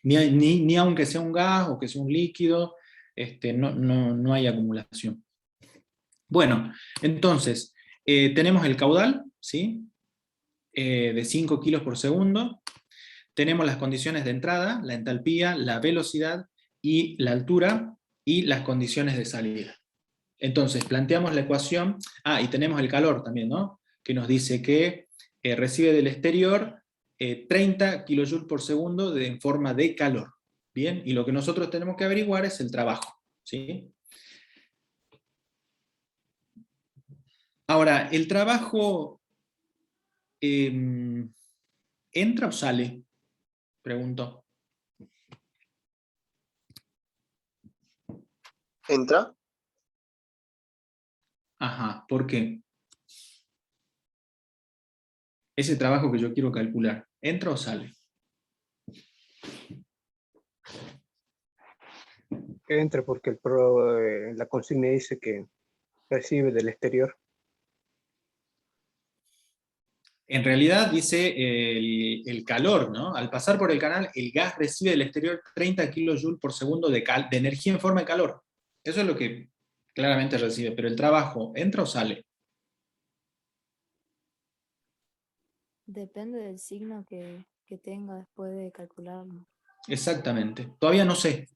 Ni aunque sea un gas o que sea un líquido, no hay acumulación. Bueno, entonces, tenemos el caudal, ¿sí? De 5 kilos por segundo. Tenemos las condiciones de entrada, la entalpía, la velocidad y la altura, y las condiciones de salida. Entonces, planteamos la ecuación, y tenemos el calor también, ¿no? Que nos dice que recibe del exterior 30 kilojoules por segundo en forma de calor. Bien, y lo que nosotros tenemos que averiguar es el trabajo, ¿sí? Ahora, el trabajo ¿entra o sale? Pregunto. ¿Entra? Ajá, ¿por qué? Ese trabajo que yo quiero calcular, ¿entra o sale? Entra porque la consigna dice que recibe del exterior. En realidad dice el calor, ¿no? Al pasar por el canal, el gas recibe del exterior 30 kilojoules por segundo de energía en forma de calor. Eso es lo que claramente recibe, pero el trabajo, ¿entra o sale? Depende del signo que tenga después de calcularlo. Exactamente. Todavía no sé.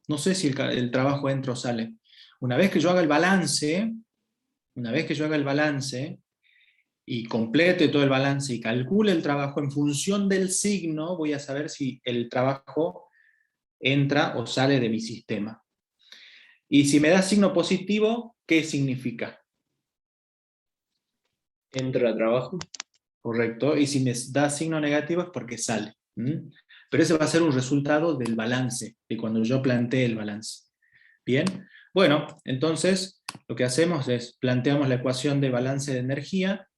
No sé si el trabajo entra o sale. Una vez que yo haga el balance, y complete todo el balance y calcule el trabajo, en función del signo voy a saber si el trabajo entra o sale de mi sistema. Y si me da signo positivo, ¿qué significa? Entra a trabajo. Correcto. Y si me da signo negativo es porque sale. Pero ese va a ser un resultado del balance, de cuando yo planteé el balance. Bien. Bueno, entonces lo que hacemos es planteamos la ecuación de balance de energía,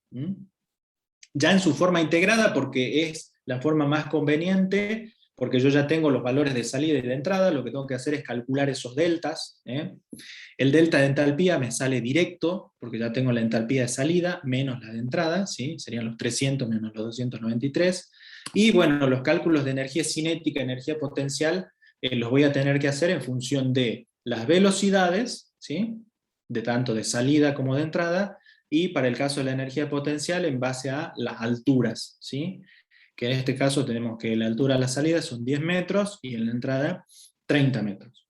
ya en su forma integrada, porque es la forma más conveniente, porque yo ya tengo los valores de salida y de entrada. Lo que tengo que hacer es calcular esos deltas. El delta de entalpía me sale directo, porque ya tengo la entalpía de salida menos la de entrada, ¿sí? Serían los 300 menos los 293. Y bueno, los cálculos de energía cinética, energía potencial, los voy a tener que hacer en función de las velocidades, ¿sí? De tanto de salida como de entrada, y para el caso de la energía potencial en base a las alturas, ¿sí? Que en este caso tenemos que la altura de la salida son 10 metros y en la entrada 30 metros.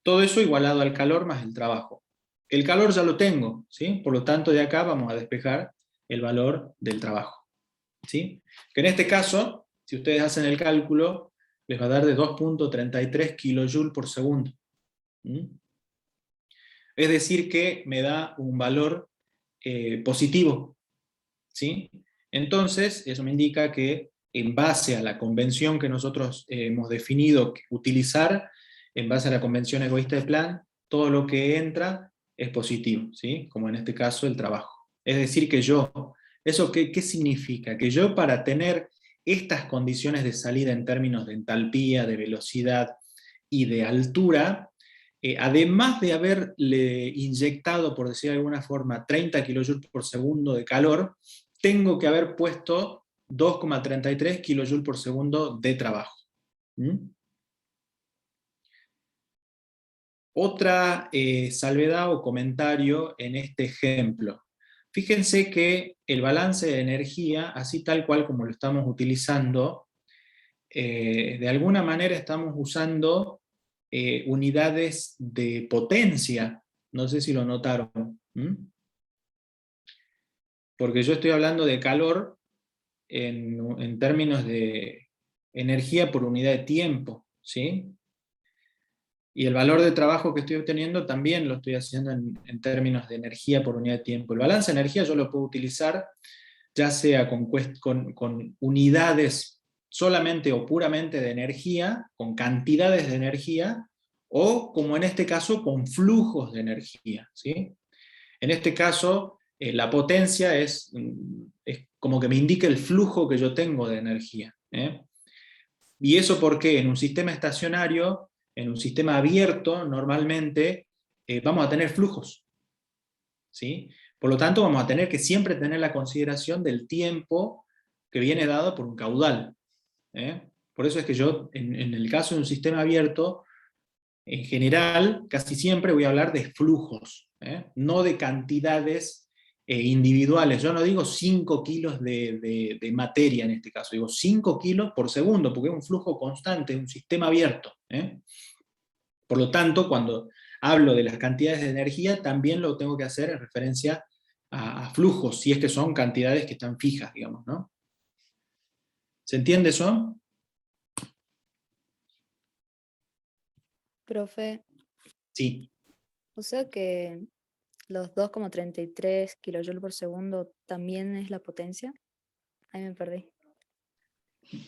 Todo eso igualado al calor más el trabajo. El calor ya lo tengo, ¿sí? Por lo tanto, de acá vamos a despejar el valor del trabajo, ¿sí? Que en este caso, si ustedes hacen el cálculo, les va a dar de 2.33 kJ por segundo. Es decir, que me da un valor positivo, ¿sí? Entonces, eso me indica que en base a la convención que nosotros hemos definido utilizar, en base a la convención egoísta de Plan, todo lo que entra es positivo, ¿sí? Como en este caso el trabajo. Es decir, que yo, ¿eso qué significa? Que yo, para tener estas condiciones de salida en términos de entalpía, de velocidad y de altura, además de haberle inyectado, por decir de alguna forma, 30 kJ por segundo de calor, tengo que haber puesto 2,33 kJ por segundo de trabajo. Otra salvedad o comentario en este ejemplo. Fíjense que el balance de energía, así tal cual como lo estamos utilizando, de alguna manera estamos usando unidades de potencia. No sé si lo notaron. Porque yo estoy hablando de calor en términos de energía por unidad de tiempo, ¿sí? Y el valor de trabajo que estoy obteniendo también lo estoy haciendo en términos de energía por unidad de tiempo. El balance de energía yo lo puedo utilizar ya sea con unidades solamente o puramente de energía, con cantidades de energía, o como en este caso, con flujos de energía, ¿sí? En este caso, la potencia es como que me indica el flujo que yo tengo de energía. ¿Y eso porque en un sistema estacionario, en un sistema abierto, normalmente vamos a tener flujos, ¿sí? Por lo tanto, vamos a tener que siempre tener la consideración del tiempo que viene dado por un caudal. Por eso es que yo, en el caso de un sistema abierto, en general, casi siempre voy a hablar de flujos, no de cantidades individuales. Yo no digo 5 kilos de materia en este caso, digo 5 kilos por segundo, porque es un flujo constante, es un sistema abierto. Por lo tanto, cuando hablo de las cantidades de energía, también lo tengo que hacer en referencia a flujos, si es que son cantidades que están fijas, digamos, ¿no? ¿Se entiende eso? Profe, Sí. o sea que los 2,33 kilojoules por segundo también es la potencia. Ahí me perdí.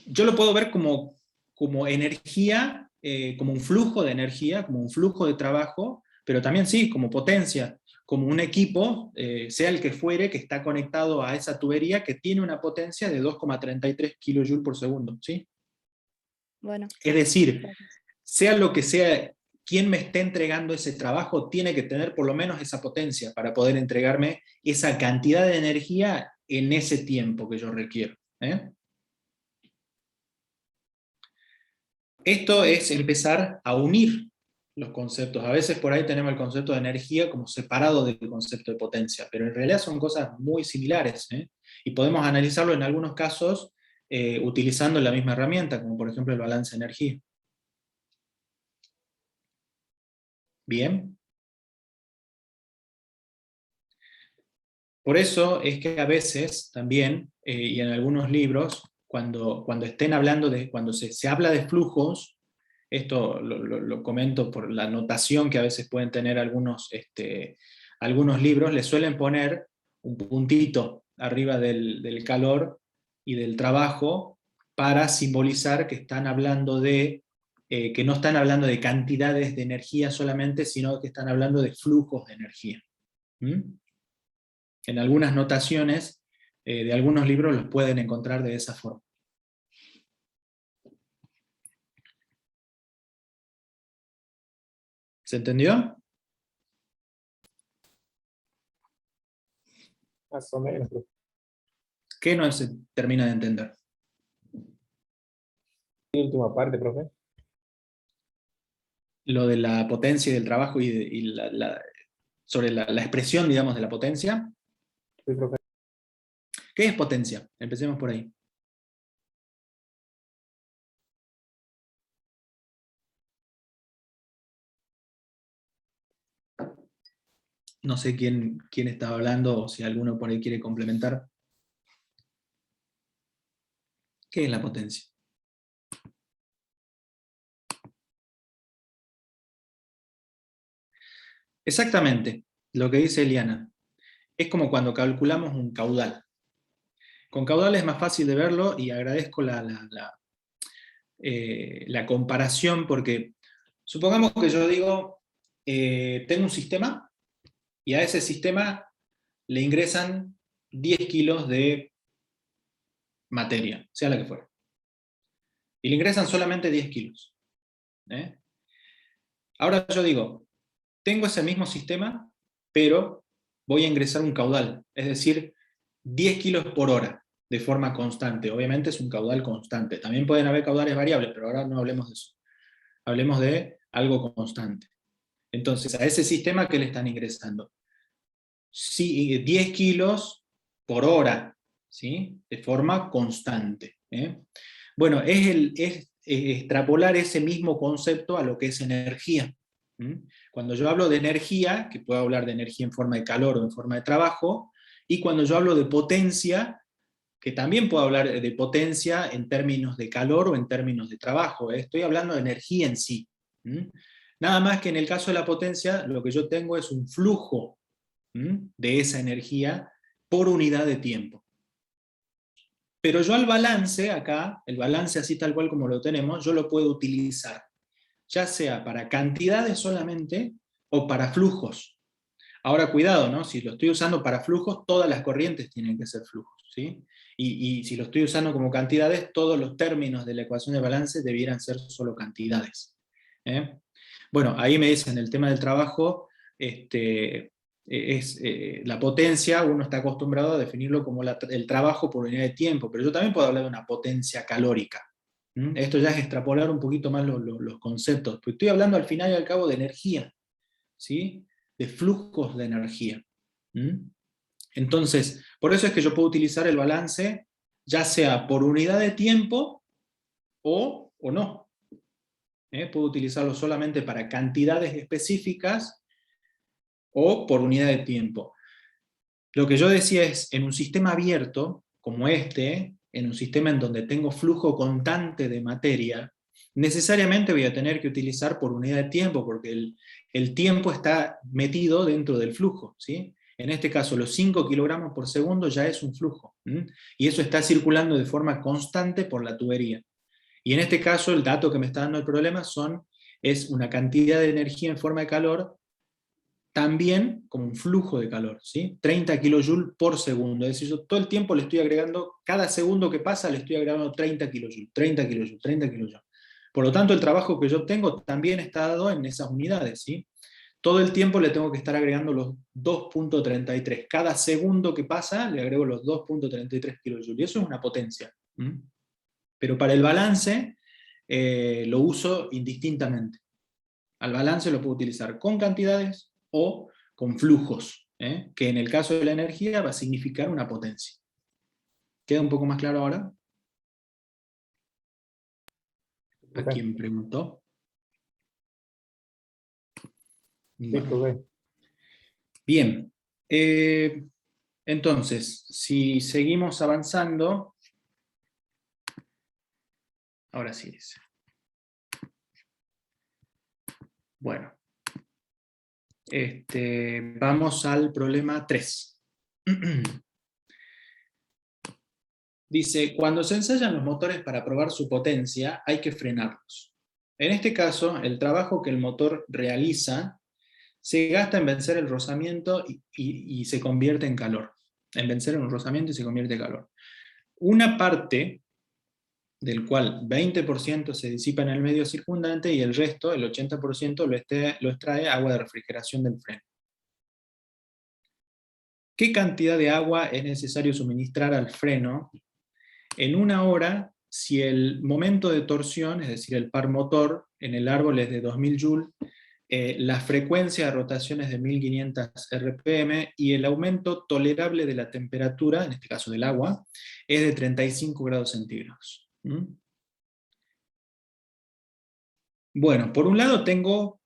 Yo lo puedo ver como energía, como un flujo de energía, como un flujo de trabajo, pero también sí, como potencia, como un equipo, sea el que fuere, que está conectado a esa tubería que tiene una potencia de 2,33 kJ por segundo, ¿sí? Bueno, Es decir, gracias. sea lo que sea, quien me esté entregando ese trabajo tiene que tener por lo menos esa potencia para poder entregarme esa cantidad de energía en ese tiempo que yo requiero. Esto es empezar a unir los conceptos. A veces por ahí tenemos el concepto de energía como separado del concepto de potencia, pero en realidad son cosas muy similares, y podemos analizarlo en algunos casos utilizando la misma herramienta, como por ejemplo el balance de energía. Bien. Por eso es que a veces también, y en algunos libros, cuando estén hablando cuando se habla de flujos, esto lo comento por la notación que a veces pueden tener algunos libros, le suelen poner un puntito arriba del calor y del trabajo para simbolizar que están hablando que no están hablando de cantidades de energía solamente, sino que están hablando de flujos de energía. En algunas notaciones de algunos libros los pueden encontrar de esa forma. ¿Se entendió? Más o menos. ¿Qué no se termina de entender? Y última parte, profe. Lo de la potencia y del trabajo y sobre la expresión, digamos, de la potencia. Sí, profe. ¿Qué es potencia? Empecemos por ahí. No sé quién estaba hablando o si alguno por ahí quiere complementar. ¿Qué es la potencia? Exactamente, lo que dice Eliana. Es como cuando calculamos un caudal. Con caudal es más fácil de verlo y agradezco la comparación porque supongamos que yo digo, tengo un sistema y a ese sistema le ingresan 10 kilos de materia, sea la que fuera. Y le ingresan solamente 10 kilos. ¿eh? Ahora yo digo, tengo ese mismo sistema, pero voy a ingresar un caudal, es decir, 10 kilos por hora, de forma constante. Obviamente es un caudal constante. También pueden haber caudales variables, pero ahora no hablemos de eso. Hablemos de algo constante. Entonces, a ese sistema, ¿qué le están ingresando? Sí, 10 kilos por hora, ¿sí? De forma constante. Bueno, es extrapolar ese mismo concepto a lo que es energía. Cuando yo hablo de energía, que puedo hablar de energía en forma de calor o en forma de trabajo, y cuando yo hablo de potencia, que también puedo hablar de potencia en términos de calor o en términos de trabajo. Estoy hablando de energía en sí. Nada más que en el caso de la potencia, lo que yo tengo es un flujo de esa energía por unidad de tiempo. Pero yo al balance, acá, el balance así tal cual como lo tenemos, yo lo puedo utilizar, ya sea para cantidades solamente o para flujos. Ahora cuidado, ¿no? Si lo estoy usando para flujos, todas las corrientes tienen que ser flujos, ¿sí? Y si lo estoy usando como cantidades, todos los términos de la ecuación de balance debieran ser solo cantidades. Bueno, ahí me dicen, el tema del trabajo, la potencia, uno está acostumbrado a definirlo como el trabajo por unidad de tiempo, pero yo también puedo hablar de una potencia calórica. Esto ya es extrapolar un poquito más los conceptos, porque estoy hablando al final y al cabo de energía, ¿sí? De flujos de energía. Entonces, por eso es que yo puedo utilizar el balance, ya sea por unidad de tiempo o no. Puedo utilizarlo solamente para cantidades específicas o por unidad de tiempo. Lo que yo decía es, en un sistema abierto, como este, en un sistema en donde tengo flujo constante de materia, necesariamente voy a tener que utilizar por unidad de tiempo, porque el tiempo está metido dentro del flujo, ¿sí? En este caso, los 5 kilogramos por segundo ya es un flujo, y eso está circulando de forma constante por la tubería. Y en este caso, el dato que me está dando el problema es una cantidad de energía en forma de calor, también como un flujo de calor, ¿sí? 30 kJ por segundo, es decir, yo todo el tiempo le estoy agregando, cada segundo que pasa le estoy agregando 30 kJ, 30 kJ, 30 kJ. Por lo tanto, el trabajo que yo tengo también está dado en esas unidades, ¿sí? Todo el tiempo le tengo que estar agregando los 2.33. Cada segundo que pasa le agrego los 2.33 kJ, y eso es una potencia. Pero para el balance lo uso indistintamente. Al balance lo puedo utilizar con cantidades o con flujos, que en el caso de la energía va a significar una potencia. ¿Queda un poco más claro ahora? ¿A quién preguntó? Bueno. Bien. Entonces, si seguimos avanzando, ahora sí dice. Bueno. Vamos al problema 3. Dice, cuando se ensayan los motores para probar su potencia, hay que frenarlos. En este caso, el trabajo que el motor realiza se gasta en vencer el rozamiento y se convierte en calor. En vencer un rozamiento y se convierte en calor. Una parte, del cual 20% se disipa en el medio circundante y el resto, el 80%, lo extrae agua de refrigeración del freno. ¿Qué cantidad de agua es necesario suministrar al freno en una hora si el momento de torsión, es decir, el par motor, en el árbol es de 2000 Joule, la frecuencia de rotaciones de 1500 RPM y el aumento tolerable de la temperatura, en este caso del agua, es de 35 grados centígrados? Bueno, por un lado tengo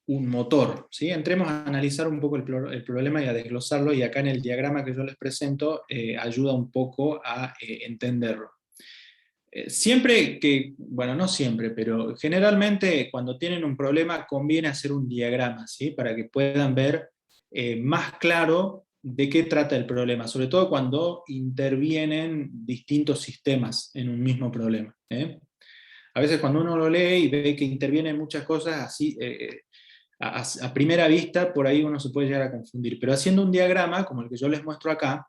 un motor, ¿sí? Entremos a analizar un poco el problema y a desglosarlo, y acá en el diagrama que yo les presento ayuda un poco a entenderlo. Siempre que, bueno, no siempre, pero generalmente cuando tienen un problema conviene hacer un diagrama, ¿sí? Para que puedan ver más claro de qué trata el problema, sobre todo cuando intervienen distintos sistemas en un mismo problema. A veces cuando uno lo lee y ve que intervienen muchas cosas así, a primera vista, por ahí uno se puede llegar a confundir, pero haciendo un diagrama, como el que yo les muestro acá,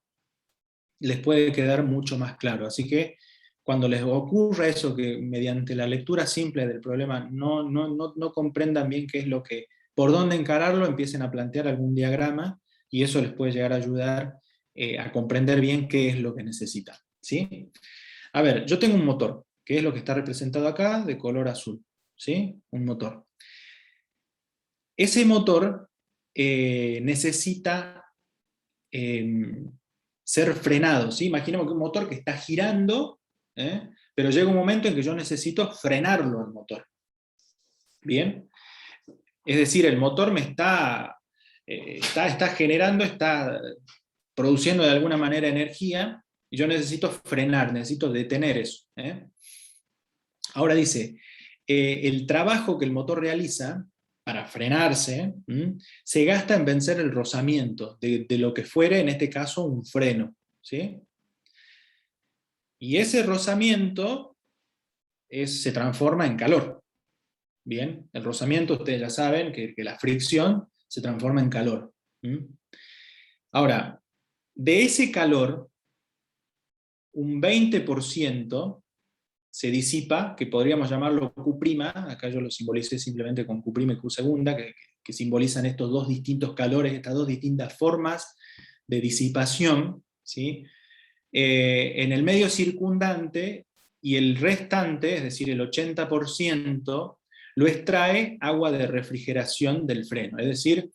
les puede quedar mucho más claro. Así que cuando les ocurra eso, que mediante la lectura simple del problema no comprendan bien qué es lo que, por dónde encararlo, empiecen a plantear algún diagrama, y eso les puede llegar a ayudar a comprender bien qué es lo que necesitan, ¿sí? A ver, yo tengo un motor, que es lo que está representado acá, de color azul, ¿sí? Un motor. Ese motor necesita ser frenado, ¿sí? Imaginemos que un motor que está girando, pero llega un momento en que yo necesito frenarlo al motor. ¿Bien? Es decir, el motor me está generando, está produciendo de alguna manera energía, y yo necesito frenar, necesito detener eso. Ahora dice, el trabajo que el motor realiza para frenarse, se gasta en vencer el rozamiento de lo que fuere, en este caso, un freno, ¿sí? Y ese rozamiento se transforma en calor. Bien, el rozamiento, ustedes ya saben que la fricción se transforma en calor. Ahora, de ese calor, un 20% se disipa, que podríamos llamarlo Q', acá yo lo simbolicé simplemente con Q' y Q segunda, que simbolizan estos dos distintos calores, estas dos distintas formas de disipación, ¿sí? En el medio circundante, y el restante, es decir, el 80%, lo extrae agua de refrigeración del freno, es decir,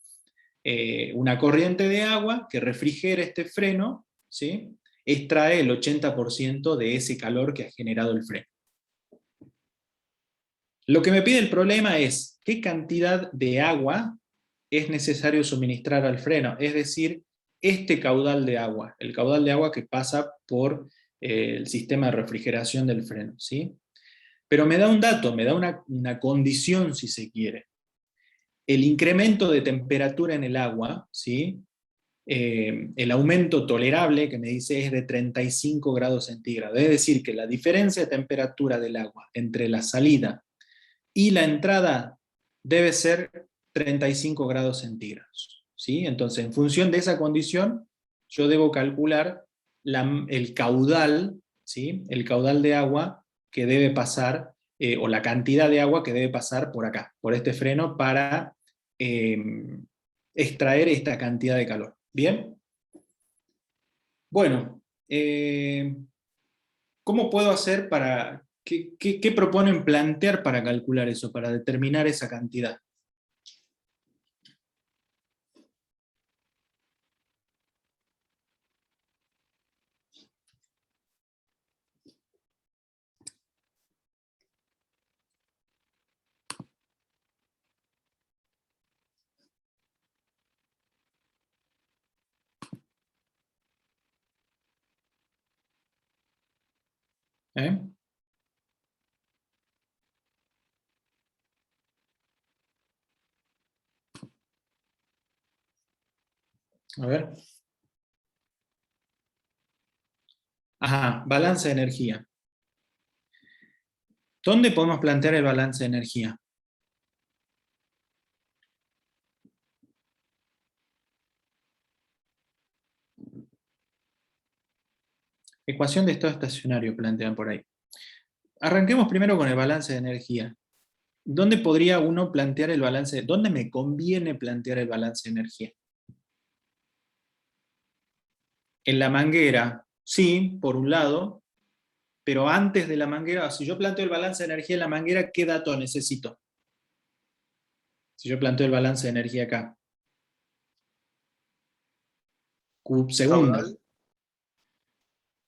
una corriente de agua que refrigera este freno, ¿sí? Extrae el 80% de ese calor que ha generado el freno. Lo que me pide el problema es qué cantidad de agua es necesario suministrar al freno, es decir, este caudal de agua, el caudal de agua que pasa por el sistema de refrigeración del freno, ¿sí? Pero me da un dato, me da una condición, si se quiere. El incremento de temperatura en el agua, ¿sí? El aumento tolerable que me dice es de 35 grados centígrados, es decir, que la diferencia de temperatura del agua entre la salida y la entrada debe ser 35 grados centígrados, ¿sí? Entonces, en función de esa condición, yo debo calcular el caudal, ¿sí? El caudal de agua que debe pasar, o la cantidad de agua que debe pasar por acá, por este freno, para extraer esta cantidad de calor. ¿Bien? Bueno, ¿cómo puedo hacer para... ¿Qué proponen plantear para calcular eso, para determinar esa cantidad? ¿Eh? A ver. Ajá, balance de energía. ¿Dónde podemos plantear el balance de energía? Ecuación de estado estacionario plantean por ahí. Arranquemos primero con el balance de energía. ¿Dónde podría uno plantear el balance? ¿Dónde me conviene plantear el balance de energía? En la manguera, sí, por un lado, pero antes de la manguera, si yo planteo el balance de energía en la manguera, ¿qué dato necesito? Si yo planteo el balance de energía acá. Q segunda. Caudal.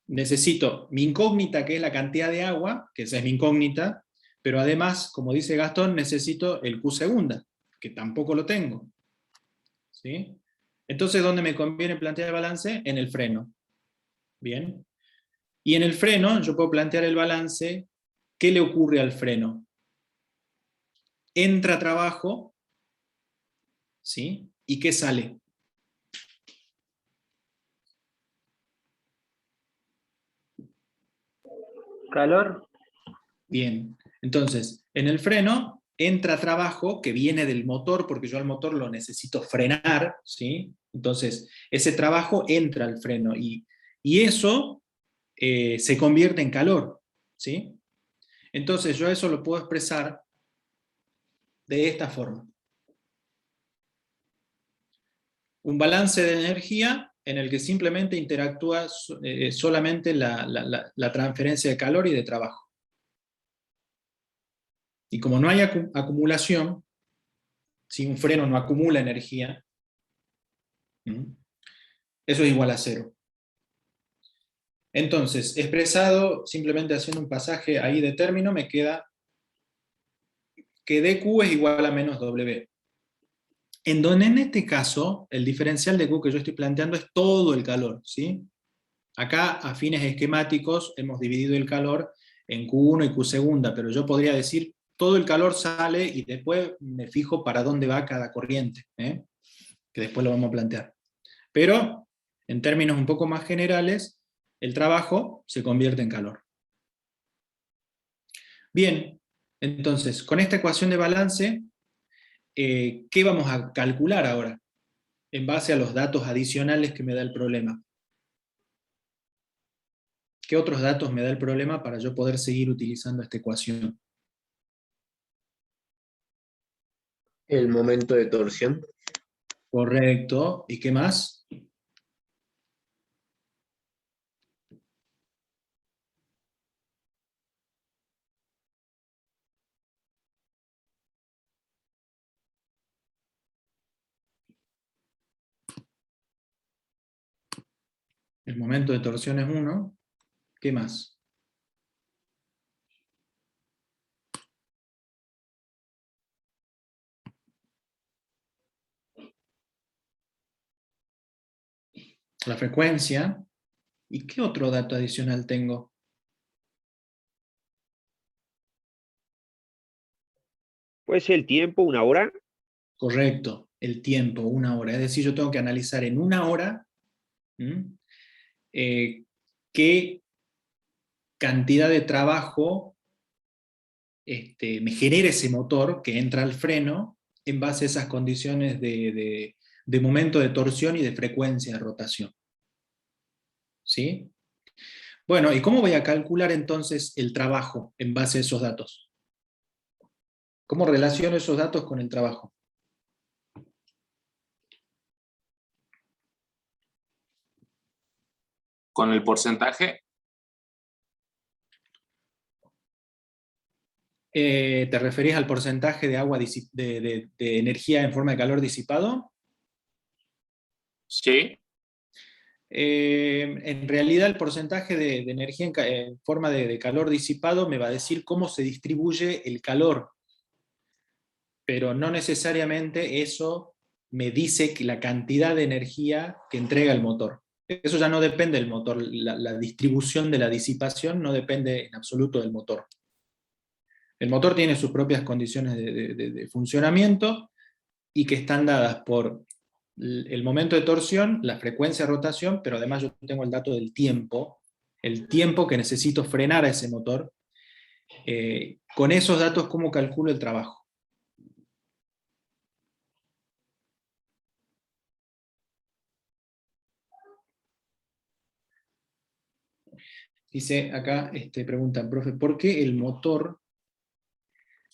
Necesito mi incógnita, que es la cantidad de agua, que esa es mi incógnita, pero además, como dice Gastón, necesito el Q segunda, que tampoco lo tengo. ¿Sí? Entonces, ¿dónde me conviene plantear el balance? En el freno. Bien. Y en el freno, yo puedo plantear el balance. ¿Qué le ocurre al freno? Entra trabajo, ¿sí? ¿Y qué sale? Calor. Bien. Entonces, en el freno entra trabajo que viene del motor, porque yo al motor lo necesito frenar, ¿sí? Entonces, ese trabajo entra al freno y eso se convierte en calor, ¿sí? Entonces, yo eso lo puedo expresar de esta forma. Un balance de energía en el que simplemente interactúa solamente la transferencia de calor y de trabajo. Y como no hay acumulación, si un freno no acumula energía, eso es igual a cero. Entonces, expresado simplemente haciendo un pasaje ahí de término, me queda que dQ es igual a menos W. En donde en este caso, el diferencial de Q que yo estoy planteando es todo el calor, ¿sí? Acá, a fines esquemáticos, hemos dividido el calor en Q1 y Q segunda, pero yo podría decir, todo el calor sale y después me fijo para dónde va cada corriente, que después lo vamos a plantear. Pero, en términos un poco más generales, el trabajo se convierte en calor. Bien, entonces, con esta ecuación de balance, ¿qué vamos a calcular ahora? En base a los datos adicionales que me da el problema. ¿Qué otros datos me da el problema para yo poder seguir utilizando esta ecuación? El momento de torsión. Correcto. ¿Y qué más? El momento de torsión es 1. ¿Qué más? La frecuencia. ¿Y qué otro dato adicional tengo? ¿Puede ser el tiempo, una hora? Correcto, el tiempo, 1 hora. Es decir, yo tengo que analizar en 1 hora qué cantidad de trabajo me genera ese motor que entra al freno en base a esas condiciones de momento de torsión y de frecuencia de rotación. ¿Sí? Bueno, ¿y cómo voy a calcular entonces el trabajo en base a esos datos? ¿Cómo relaciono esos datos con el trabajo? ¿Con el porcentaje? ¿Te referís al porcentaje de agua de energía en forma de calor disipado? Sí. En realidad el porcentaje de energía en forma de calor disipado me va a decir cómo se distribuye el calor, pero no necesariamente eso me dice que la cantidad de energía que entrega el motor. Eso ya no depende del motor, la distribución de la disipación no depende en absoluto del motor. El motor tiene sus propias condiciones de funcionamiento y que están dadas por el momento de torsión, la frecuencia de rotación, pero además yo tengo el dato del tiempo, el tiempo que necesito frenar a ese motor. Con esos datos, ¿cómo calculo el trabajo? Dice acá, preguntan, profe, ¿por qué el motor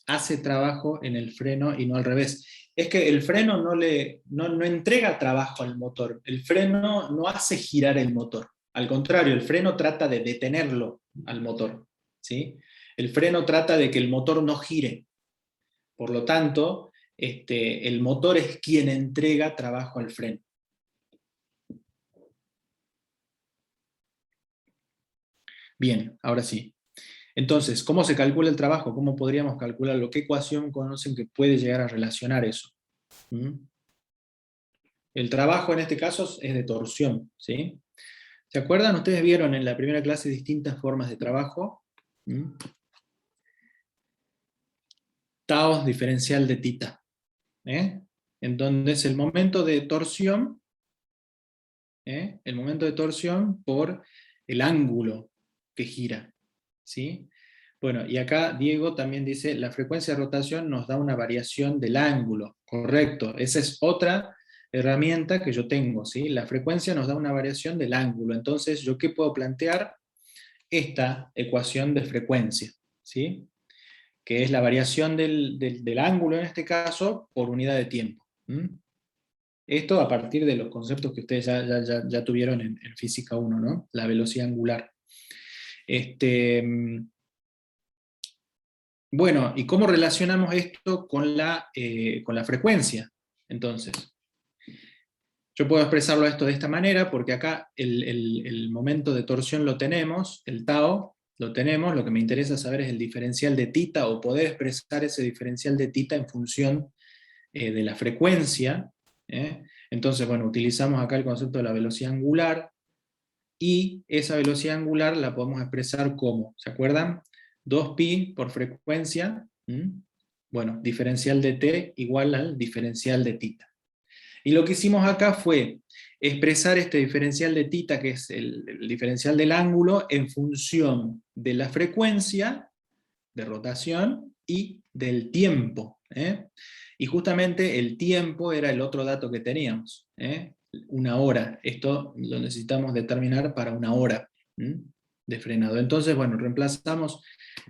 hace trabajo en el freno y no al revés? Es que el freno no entrega trabajo al motor, el freno no hace girar el motor, al contrario, el freno trata de detenerlo al motor, ¿sí? El freno trata de que el motor no gire, por lo tanto, el motor es quien entrega trabajo al freno. Bien, ahora sí. Entonces, ¿cómo se calcula el trabajo? ¿Cómo podríamos calcularlo? ¿Qué ecuación conocen que puede llegar a relacionar eso? ¿Mm? El trabajo en este caso es de torsión, ¿sí? ¿Se acuerdan? Ustedes vieron en la primera clase distintas formas de trabajo. ¿Mm? Tau diferencial de tita. Entonces el momento de torsión, por el ángulo que gira, ¿sí? Bueno, y acá Diego también dice, la frecuencia de rotación nos da una variación del ángulo, correcto, esa es otra herramienta que yo tengo, ¿sí? La frecuencia nos da una variación del ángulo, entonces yo ¿qué puedo plantear? Esta ecuación de frecuencia, ¿sí? Que es la variación del ángulo en este caso por unidad de tiempo. Esto a partir de los conceptos que ustedes ya tuvieron en Física 1, ¿no? La velocidad angular. Bueno, ¿y cómo relacionamos esto con la frecuencia? Entonces, yo puedo expresarlo esto de esta manera, porque acá el momento de torsión lo tenemos, el tau lo tenemos, lo que me interesa saber es el diferencial de tita, o poder expresar ese diferencial de tita en función de la frecuencia. Entonces, bueno, utilizamos acá el concepto de la velocidad angular, y esa velocidad angular la podemos expresar como, ¿se acuerdan? 2pi por frecuencia, bueno, diferencial de t igual al diferencial de tita. Y lo que hicimos acá fue expresar este diferencial de tita, que es el diferencial del ángulo, en función de la frecuencia de rotación y del tiempo. Y justamente el tiempo era el otro dato que teníamos, una hora. Esto lo necesitamos determinar para una hora de frenado. Entonces, bueno, reemplazamos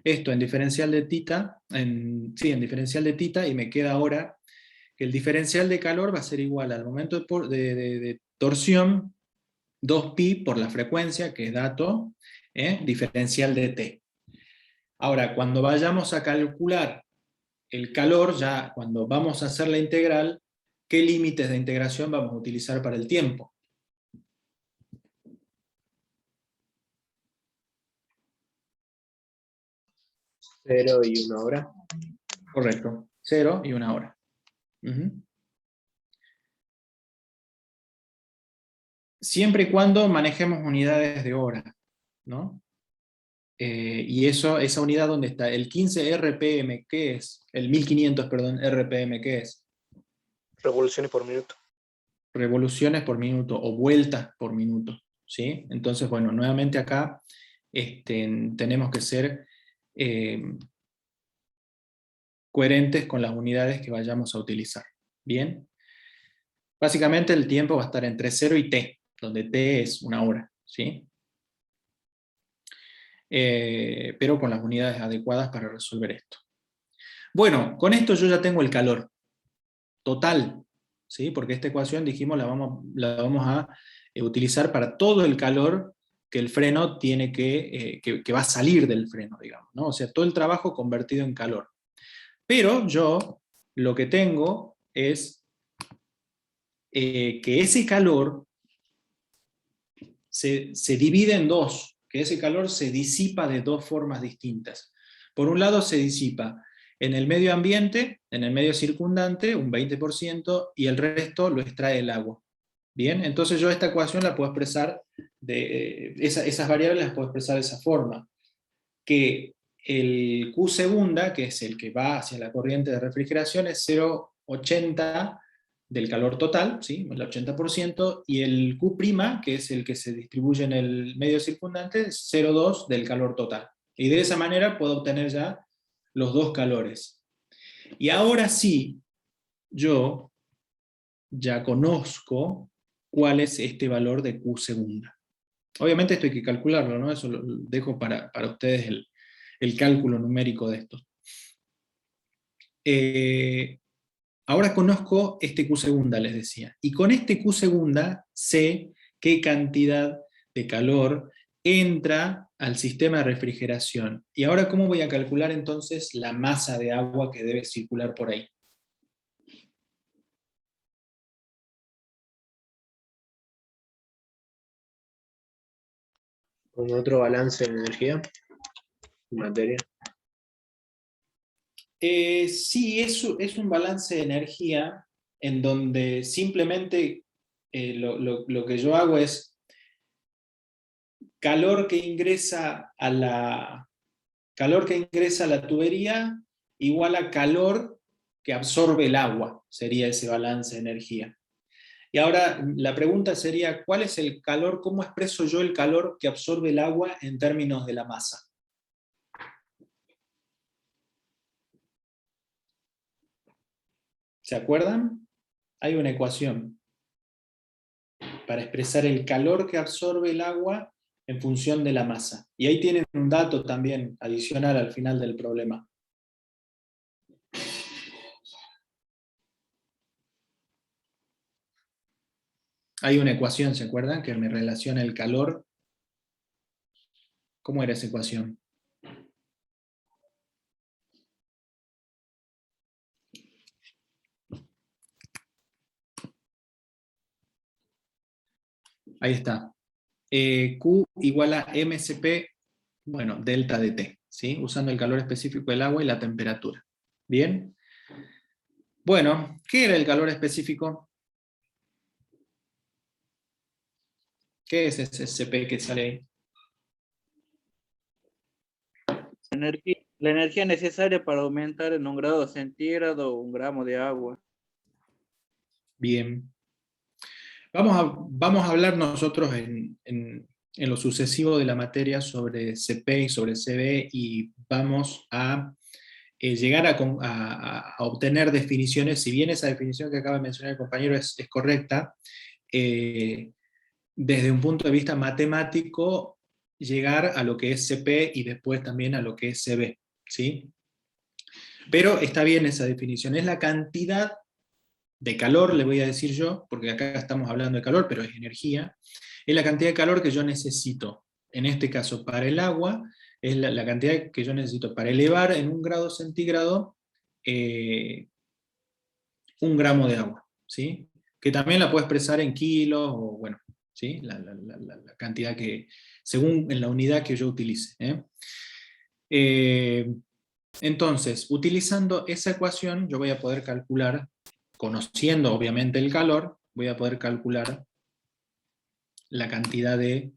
esto en diferencial de tita, en diferencial de tita, y me queda ahora que el diferencial de calor va a ser igual al momento de torsión, 2pi por la frecuencia, que es dato, diferencial de t. Ahora, cuando vayamos a calcular el calor, ya cuando vamos a hacer la integral, ¿qué límites de integración vamos a utilizar para el tiempo? ¿0 y 1 hora? Correcto, 0 y 1 hora. Siempre y cuando manejemos unidades de hora, ¿no? Y esa unidad, ¿dónde está? El 15 RPM, ¿qué es? El 1500, perdón, RPM, ¿qué es? Revoluciones por minuto. Revoluciones por minuto, o vueltas por minuto, ¿sí? Entonces, bueno, nuevamente acá tenemos que ser coherentes con las unidades que vayamos a utilizar. ¿Bien? Básicamente el tiempo va a estar entre 0 y t, donde t es una hora, ¿sí? Pero con las unidades adecuadas para resolver esto. Bueno, con esto yo ya tengo el calor total, ¿sí? Porque esta ecuación, dijimos, la vamos a utilizar para todo el calor que el freno tiene que va a salir del freno, digamos, ¿no? O sea, todo el trabajo convertido en calor. Pero yo lo que tengo es que ese calor se divide en dos, que ese calor se disipa de dos formas distintas. Por un lado se disipa en el medio ambiente, en el medio circundante, un 20%, y el resto lo extrae el agua. Bien, entonces yo esta ecuación la puedo expresar, esas variables las puedo expresar de esa forma, que el Q segunda, que es el que va hacia la corriente de refrigeración, es 0,80 del calor total, ¿sí? El 80%, y el Q', que es el que se distribuye en el medio circundante, es 0,2 del calor total. Y de esa manera puedo obtener ya los dos calores. Y ahora sí, yo ya conozco cuál es este valor de Q segunda. Obviamente esto hay que calcularlo, ¿no? Eso lo dejo para ustedes el cálculo numérico de esto. Ahora conozco este Q segunda, les decía, y con este Q segunda sé qué cantidad de calor entra al sistema de refrigeración. Y ahora, ¿cómo voy a calcular entonces la masa de agua que debe circular por ahí? Con otro balance de energía. y materia. Sí, es un balance de energía en donde simplemente lo que yo hago es calor que ingresa a la tubería igual a calor que absorbe el agua, sería ese balance de energía. Y ahora la pregunta sería, ¿cuál es el calor? ¿Cómo expreso yo el calor que absorbe el agua en términos de la masa? ¿Se acuerdan? Hay una ecuación para expresar el calor que absorbe el agua en función de la masa. Y ahí tienen un dato también adicional al final del problema. Hay una ecuación, ¿se acuerdan? Que me relaciona el calor. ¿Cómo era esa ecuación? Ahí está. Q igual a mCp, bueno, delta de T, ¿sí? Usando el calor específico del agua y la temperatura. ¿Bien? Bueno, ¿qué era el calor específico? ¿Qué es ese CP que sale ahí? La energía necesaria para aumentar en 1 grado centígrado 1 gramo de agua. Bien. Vamos a hablar nosotros en lo sucesivo de la materia sobre CP y sobre CB, y vamos a llegar a obtener definiciones, si bien esa definición que acaba de mencionar el compañero es correcta, desde un punto de vista matemático, llegar a lo que es CP y después también a lo que es CB, ¿sí? Pero está bien esa definición, es la cantidad de calor, le voy a decir yo, porque acá estamos hablando de calor, pero es energía, es la cantidad de calor que yo necesito, en este caso para el agua, es la cantidad que yo necesito para elevar en 1 grado centígrado 1 gramo de agua, ¿sí? Que también la puedo expresar en kilos, o bueno, ¿sí? La cantidad que, según en la unidad que yo utilice. Entonces, utilizando esa ecuación, yo voy a poder calcular, conociendo obviamente el calor, voy a poder calcular la cantidad de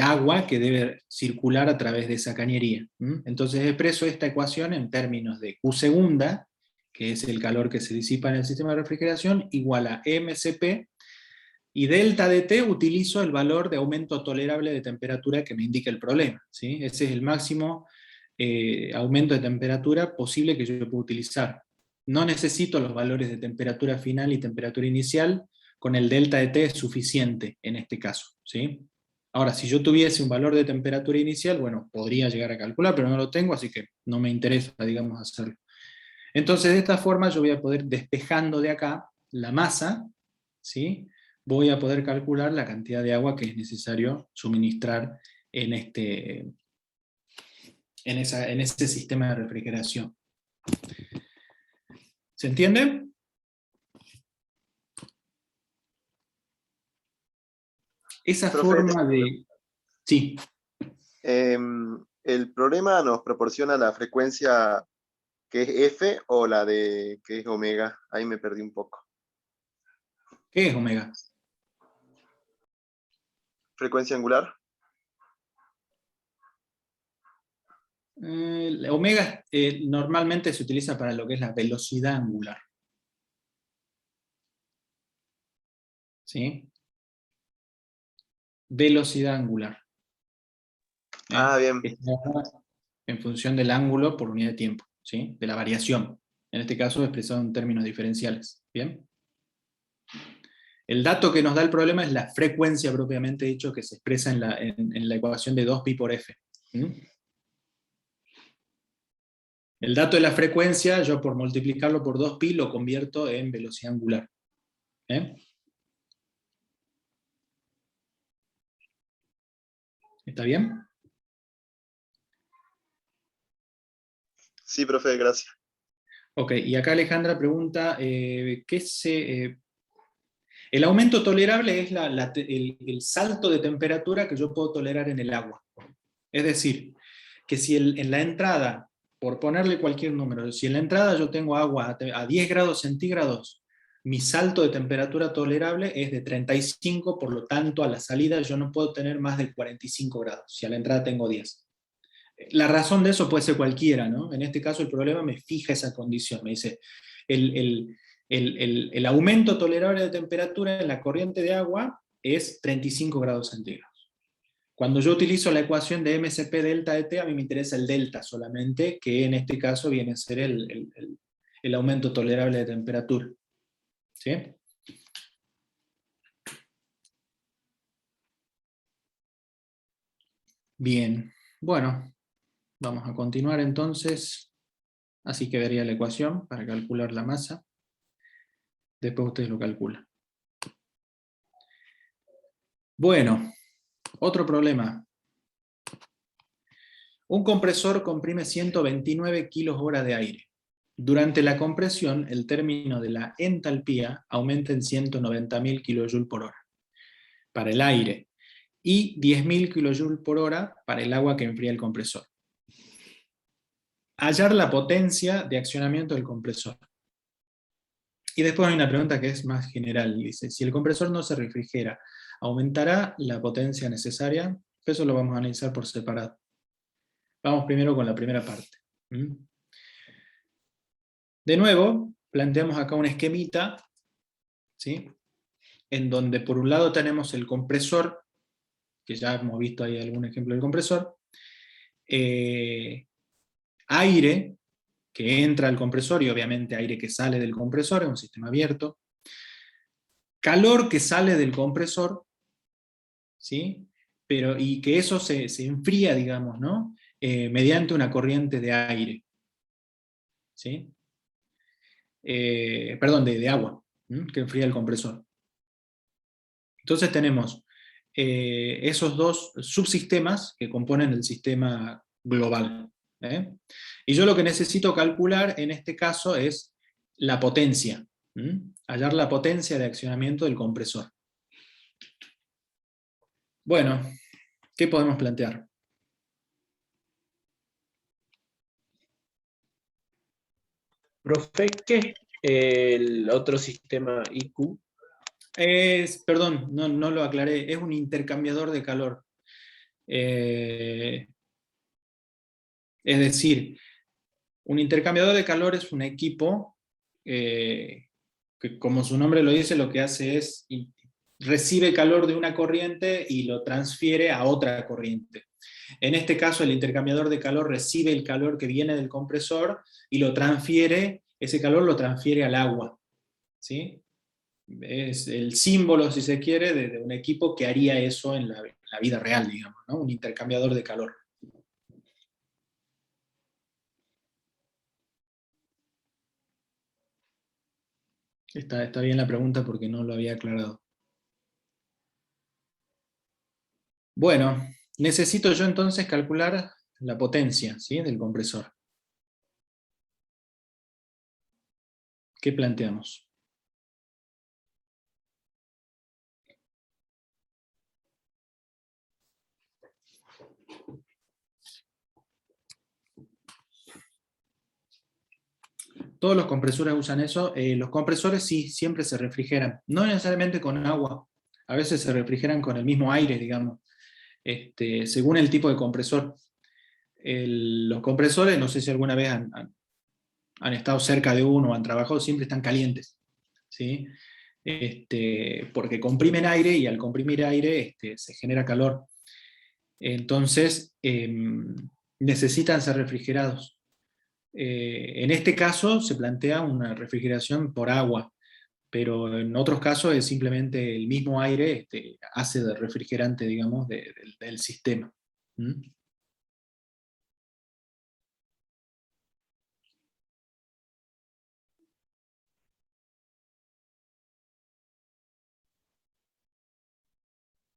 agua que debe circular a través de esa cañería. Entonces expreso esta ecuación en términos de Q segunda, que es el calor que se disipa en el sistema de refrigeración, igual a mCp, y delta de T utilizo el valor de aumento tolerable de temperatura que me indica el problema, ¿sí? Ese es el máximo aumento de temperatura posible que yo puedo utilizar. No necesito los valores de temperatura final y temperatura inicial, con el delta de T es suficiente en este caso, ¿sí? Ahora, si yo tuviese un valor de temperatura inicial, bueno, podría llegar a calcular, pero no lo tengo, así que no me interesa, digamos, hacerlo. Entonces, de esta forma yo voy a poder, despejando de acá la masa, ¿sí? Voy a poder calcular la cantidad de agua que es necesario suministrar en ese sistema de refrigeración. ¿Se entiende? Esa Profe, forma de... Sí. ¿El problema nos proporciona la frecuencia que es F o la de que es omega? Ahí me perdí un poco. ¿Qué es omega? ¿Frecuencia angular? Omega normalmente se utiliza para lo que es la velocidad angular. ¿Sí? Velocidad angular. Ah, bien. En función del ángulo por unidad de tiempo, ¿sí? De la variación. En este caso expresado en términos diferenciales. ¿Bien? El dato que nos da el problema es la frecuencia propiamente dicho, que se expresa en la ecuación de 2pi por f. El dato de la frecuencia, yo por multiplicarlo por 2pi lo convierto en velocidad angular. ¿Está bien? Sí, profe, gracias. Ok, y acá Alejandra pregunta, el aumento tolerable es el salto de temperatura que yo puedo tolerar en el agua. Es decir, que si en la entrada, por ponerle cualquier número, si en la entrada yo tengo agua a 10 grados centígrados, mi salto de temperatura tolerable es de 35, por lo tanto a la salida yo no puedo tener más de 45 grados, si a la entrada tengo 10. La razón de eso puede ser cualquiera, ¿no? En este caso el problema me fija esa condición, me dice, el aumento tolerable de temperatura en la corriente de agua es 35 grados centígrados. Cuando yo utilizo la ecuación de MSP delta de T, a mí me interesa el delta solamente, que en este caso viene a ser el aumento tolerable de temperatura. ¿Sí? Bien, bueno, vamos a continuar entonces. Así quedaría la ecuación para calcular la masa. Después ustedes lo calculan. Bueno, otro problema. Un compresor comprime 129 kilos hora de aire. Durante la compresión, el término de la entalpía aumenta en 190.000 kJ por hora para el aire y 10.000 kJ por hora para el agua que enfría el compresor. Hallar la potencia de accionamiento del compresor. Y después hay una pregunta que es más general. Dice, si el compresor no se refrigera, ¿aumentará la potencia necesaria? Eso lo vamos a analizar por separado. Vamos primero con la primera parte. De nuevo, planteamos acá un esquemita, ¿sí? En donde por un lado tenemos el compresor, que ya hemos visto ahí algún ejemplo del compresor, aire que entra al compresor y obviamente aire que sale del compresor, es un sistema abierto, calor que sale del compresor, ¿sí? Y que eso se enfría, digamos, ¿no? Mediante una corriente de aire, ¿sí? Perdón, de agua, que enfría el compresor. Entonces tenemos esos dos subsistemas que componen el sistema global. Y yo lo que necesito calcular en este caso es la potencia, hallar la potencia de accionamiento del compresor. Bueno, ¿qué podemos plantear? Profe, ¿qué es el otro sistema IQ? Perdón, no lo aclaré, es un intercambiador de calor. Es decir, un intercambiador de calor es un equipo que, como su nombre lo dice, lo que hace es recibe calor de una corriente y lo transfiere a otra corriente. En este caso, el intercambiador de calor recibe el calor que viene del compresor y lo transfiere, ese calor lo transfiere al agua, ¿sí? Es el símbolo, si se quiere, de un equipo que haría eso en la vida real, digamos, ¿no? Un intercambiador de calor. Está bien la pregunta porque no lo había aclarado. Bueno, necesito yo entonces calcular la potencia, ¿sí? Del compresor. ¿Qué planteamos? Todos los compresores usan eso. Los compresores sí, siempre se refrigeran. No necesariamente con agua. A veces se refrigeran con el mismo aire, digamos. Según el tipo de compresor. Los compresores, no sé si alguna vez han estado cerca de uno o han trabajado, siempre están calientes, ¿sí? Porque comprimen aire y al comprimir aire se genera calor. Entonces, necesitan ser refrigerados. En este caso se plantea una refrigeración por agua, pero en otros casos es simplemente el mismo aire hace de refrigerante, digamos, del sistema.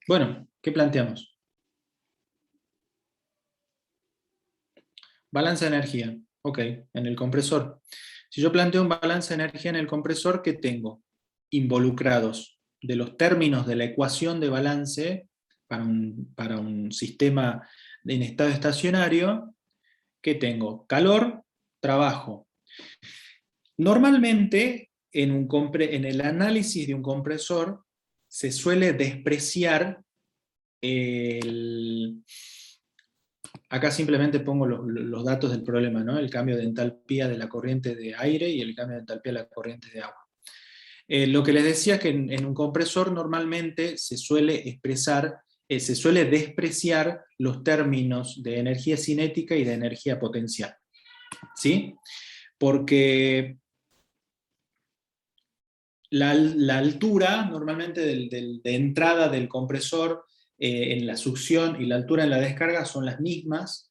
Bueno, ¿qué planteamos? Balance de energía. Ok, en el compresor. Si yo planteo un balance de energía en el compresor, ¿qué tengo? Involucrados de los términos de la ecuación de balance para un sistema en estado estacionario, ¿qué tengo? Calor, trabajo. Normalmente, en el análisis de un compresor, se suele despreciar acá simplemente pongo los datos del problema, ¿no? El cambio de entalpía de la corriente de aire y el cambio de entalpía de la corriente de agua. Lo que les decía es que en un compresor normalmente se suele despreciar los términos de energía cinética y de energía potencial. ¿Sí? Porque la altura normalmente de entrada del compresor en la succión y la altura en la descarga son las mismas,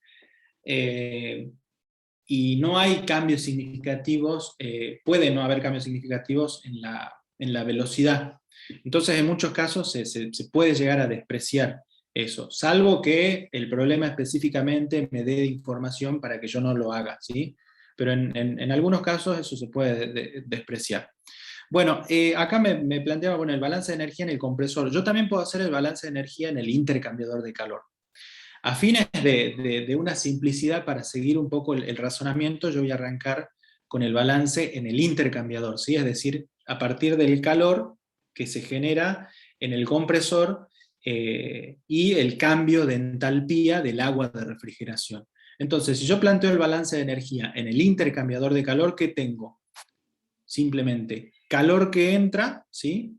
y no hay cambios significativos, puede no haber cambios significativos en la velocidad. Entonces en muchos casos se puede llegar a despreciar eso, salvo que el problema específicamente me dé información para que yo no lo haga, ¿sí? Pero en algunos casos eso se puede despreciar. Bueno, acá me planteaba, bueno, el balance de energía en el compresor. Yo también puedo hacer el balance de energía en el intercambiador de calor. A fines de una simplicidad para seguir un poco el razonamiento, yo voy a arrancar con el balance en el intercambiador, ¿sí? Es decir, a partir del calor que se genera en el compresor y el cambio de entalpía del agua de refrigeración. Entonces, si yo planteo el balance de energía en el intercambiador de calor, ¿qué tengo? Simplemente calor que entra, ¿sí?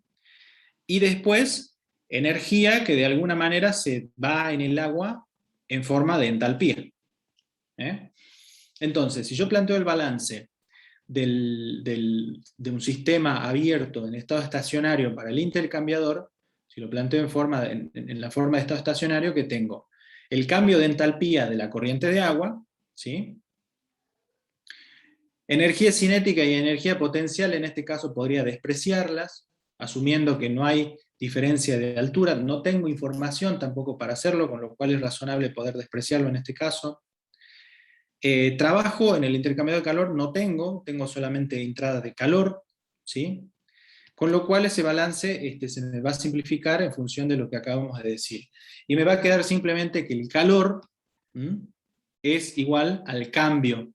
Y después energía que de alguna manera se va en el agua en forma de entalpía. Entonces, si yo planteo el balance de un sistema abierto en estado estacionario para el intercambiador, si lo planteo en la forma de estado estacionario, que tengo el cambio de entalpía de la corriente de agua, ¿sí? Energía cinética y energía potencial, en este caso podría despreciarlas, asumiendo que no hay diferencia de altura. No tengo información tampoco para hacerlo, con lo cual es razonable poder despreciarlo en este caso. Trabajo en el intercambiador de calor no tengo solamente entrada de calor, ¿sí? Con lo cual ese balance se me va a simplificar en función de lo que acabamos de decir. Y me va a quedar simplemente que el calor es igual al cambio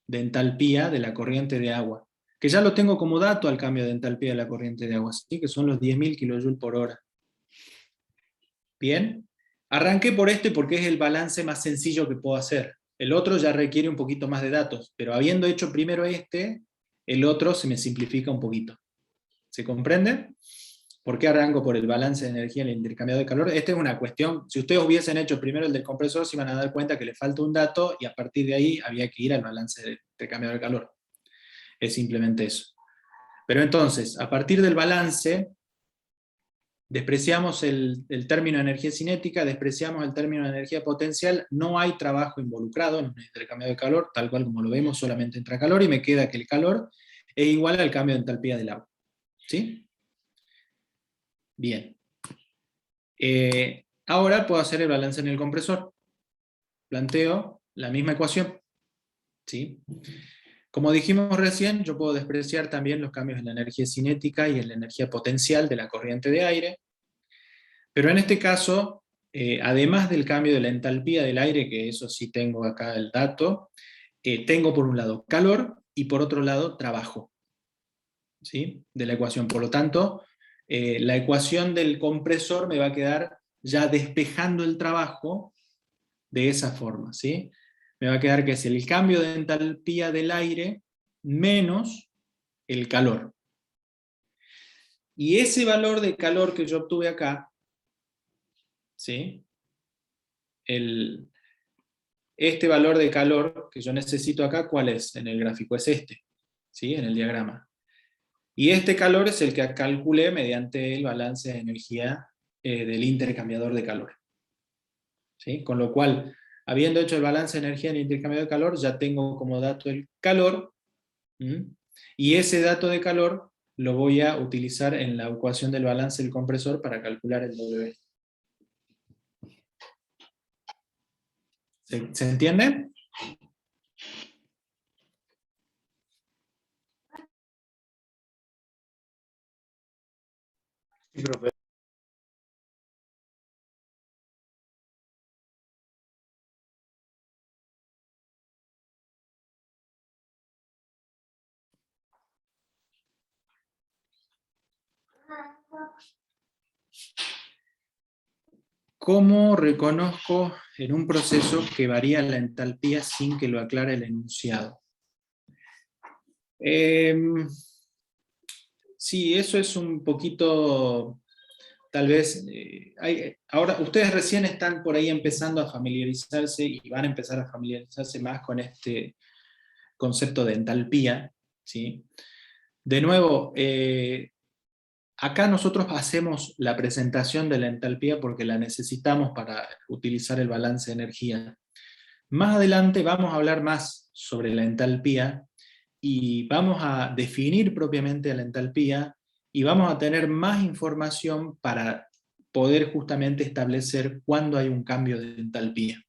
de entalpía de la corriente de agua, que ya lo tengo como dato al cambio de entalpía de la corriente de agua, ¿sí? Que son los 10.000 kJ por hora. Bien, arranqué por este porque es el balance más sencillo que puedo hacer. El otro ya requiere un poquito más de datos, pero habiendo hecho primero el otro se me simplifica un poquito. ¿Se comprende? ¿Por qué arranco por el balance de energía en el intercambiador de calor? Esta es una cuestión, si ustedes hubiesen hecho primero el del compresor, se iban a dar cuenta que le falta un dato, y a partir de ahí había que ir al balance del intercambiador de calor. Es simplemente eso. Pero entonces, a partir del balance, despreciamos el término de energía cinética, despreciamos el término de energía potencial, no hay trabajo involucrado en un intercambiador de calor, tal cual como lo vemos, solamente entra calor, y me queda que el calor es igual al cambio de entalpía del agua. ¿Sí? Bien. Ahora puedo hacer el balance en el compresor. Planteo la misma ecuación. ¿Sí? Como dijimos recién, yo puedo despreciar también los cambios en la energía cinética y en la energía potencial de la corriente de aire. Pero en este caso, además del cambio de la entalpía del aire, que eso sí tengo acá el dato, tengo por un lado calor y por otro lado trabajo, ¿sí? De la ecuación. Por lo tanto, la ecuación del compresor me va a quedar ya despejando el trabajo de esa forma, ¿sí? Me va a quedar que es el cambio de entalpía del aire menos el calor. Y ese valor de calor que yo obtuve acá, ¿sí? Este valor de calor que yo necesito acá, ¿cuál es en el gráfico? Es este, ¿sí? En el diagrama. Y este calor es el que calculé mediante el balance de energía del intercambiador de calor. ¿Sí? Con lo cual, habiendo hecho el balance de energía en el intercambiador de calor, ya tengo como dato el calor, y ese dato de calor lo voy a utilizar en la ecuación del balance del compresor para calcular el W. ¿Se entiende? Sí, profe. ¿Cómo reconozco en un proceso que varía la entalpía sin que lo aclare el enunciado? Sí, eso es un poquito, tal vez, ahora ustedes recién están por ahí empezando a familiarizarse y van a empezar a familiarizarse más con este concepto de entalpía, ¿sí? De nuevo, acá nosotros hacemos la presentación de la entalpía porque la necesitamos para utilizar el balance de energía. Más adelante vamos a hablar más sobre la entalpía y vamos a definir propiamente la entalpía y vamos a tener más información para poder justamente establecer cuándo hay un cambio de entalpía.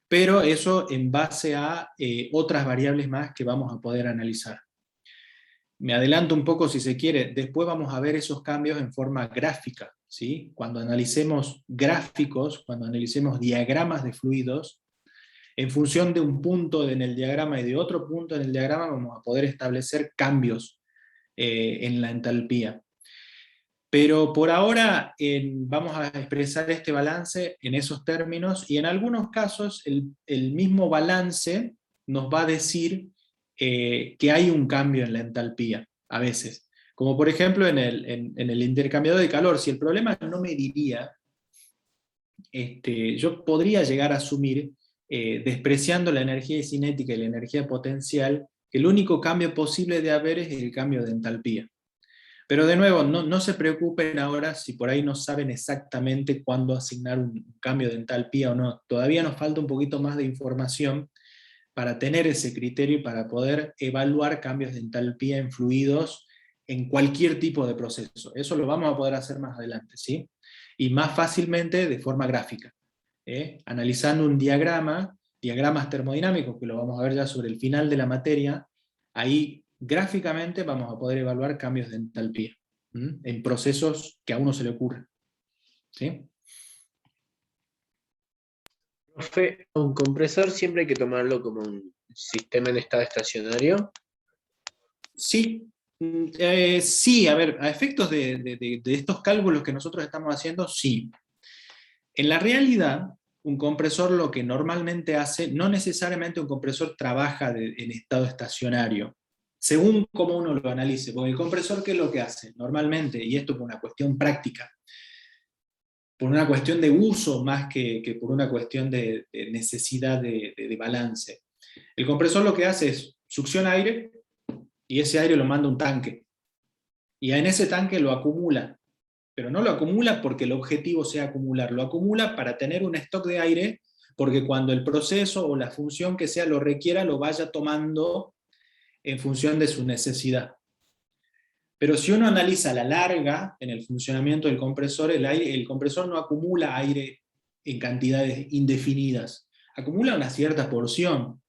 Pero eso en base a otras variables más que vamos a poder analizar. Me adelanto un poco si se quiere, después vamos a ver esos cambios en forma gráfica, ¿sí? Cuando analicemos gráficos, cuando analicemos diagramas de fluidos, en función de un punto en el diagrama y de otro punto en el diagrama vamos a poder establecer cambios en la entalpía. Pero por ahora vamos a expresar este balance en esos términos y en algunos casos el mismo balance nos va a decir que hay un cambio en la entalpía, a veces. Como por ejemplo en el intercambiador de calor, si el problema no me diría, yo podría llegar a asumir, despreciando la energía cinética y la energía potencial, que el único cambio posible de haber es el cambio de entalpía. Pero de nuevo, no se preocupen ahora si por ahí no saben exactamente cuándo asignar un cambio de entalpía o no. Todavía nos falta un poquito más de información para tener ese criterio y para poder evaluar cambios de entalpía en fluidos en cualquier tipo de proceso. Eso lo vamos a poder hacer más adelante, ¿sí? Y más fácilmente de forma gráfica, analizando un diagramas termodinámicos, que lo vamos a ver ya sobre el final de la materia. Ahí gráficamente vamos a poder evaluar cambios de entalpía en procesos que a uno se le ocurren, ¿sí? Profe, un compresor siempre hay que tomarlo como un sistema en estado estacionario. Sí, sí, a ver, a efectos de estos cálculos que nosotros estamos haciendo, sí. En la realidad, un compresor lo que normalmente hace, no necesariamente un compresor trabaja en estado estacionario, según cómo uno lo analice, porque el compresor, ¿qué es lo que hace? Normalmente, y esto por una cuestión práctica, por una cuestión de uso más que por una cuestión de necesidad de balance. El compresor lo que hace es succiona aire, y ese aire lo manda a un tanque, y en ese tanque lo acumula, pero no lo acumula porque el objetivo sea acumular, lo acumula para tener un stock de aire, porque cuando el proceso o la función que sea lo requiera, lo vaya tomando en función de su necesidad. Pero si uno analiza a la larga en el funcionamiento del compresor, el compresor no acumula aire en cantidades indefinidas, acumula una cierta porción.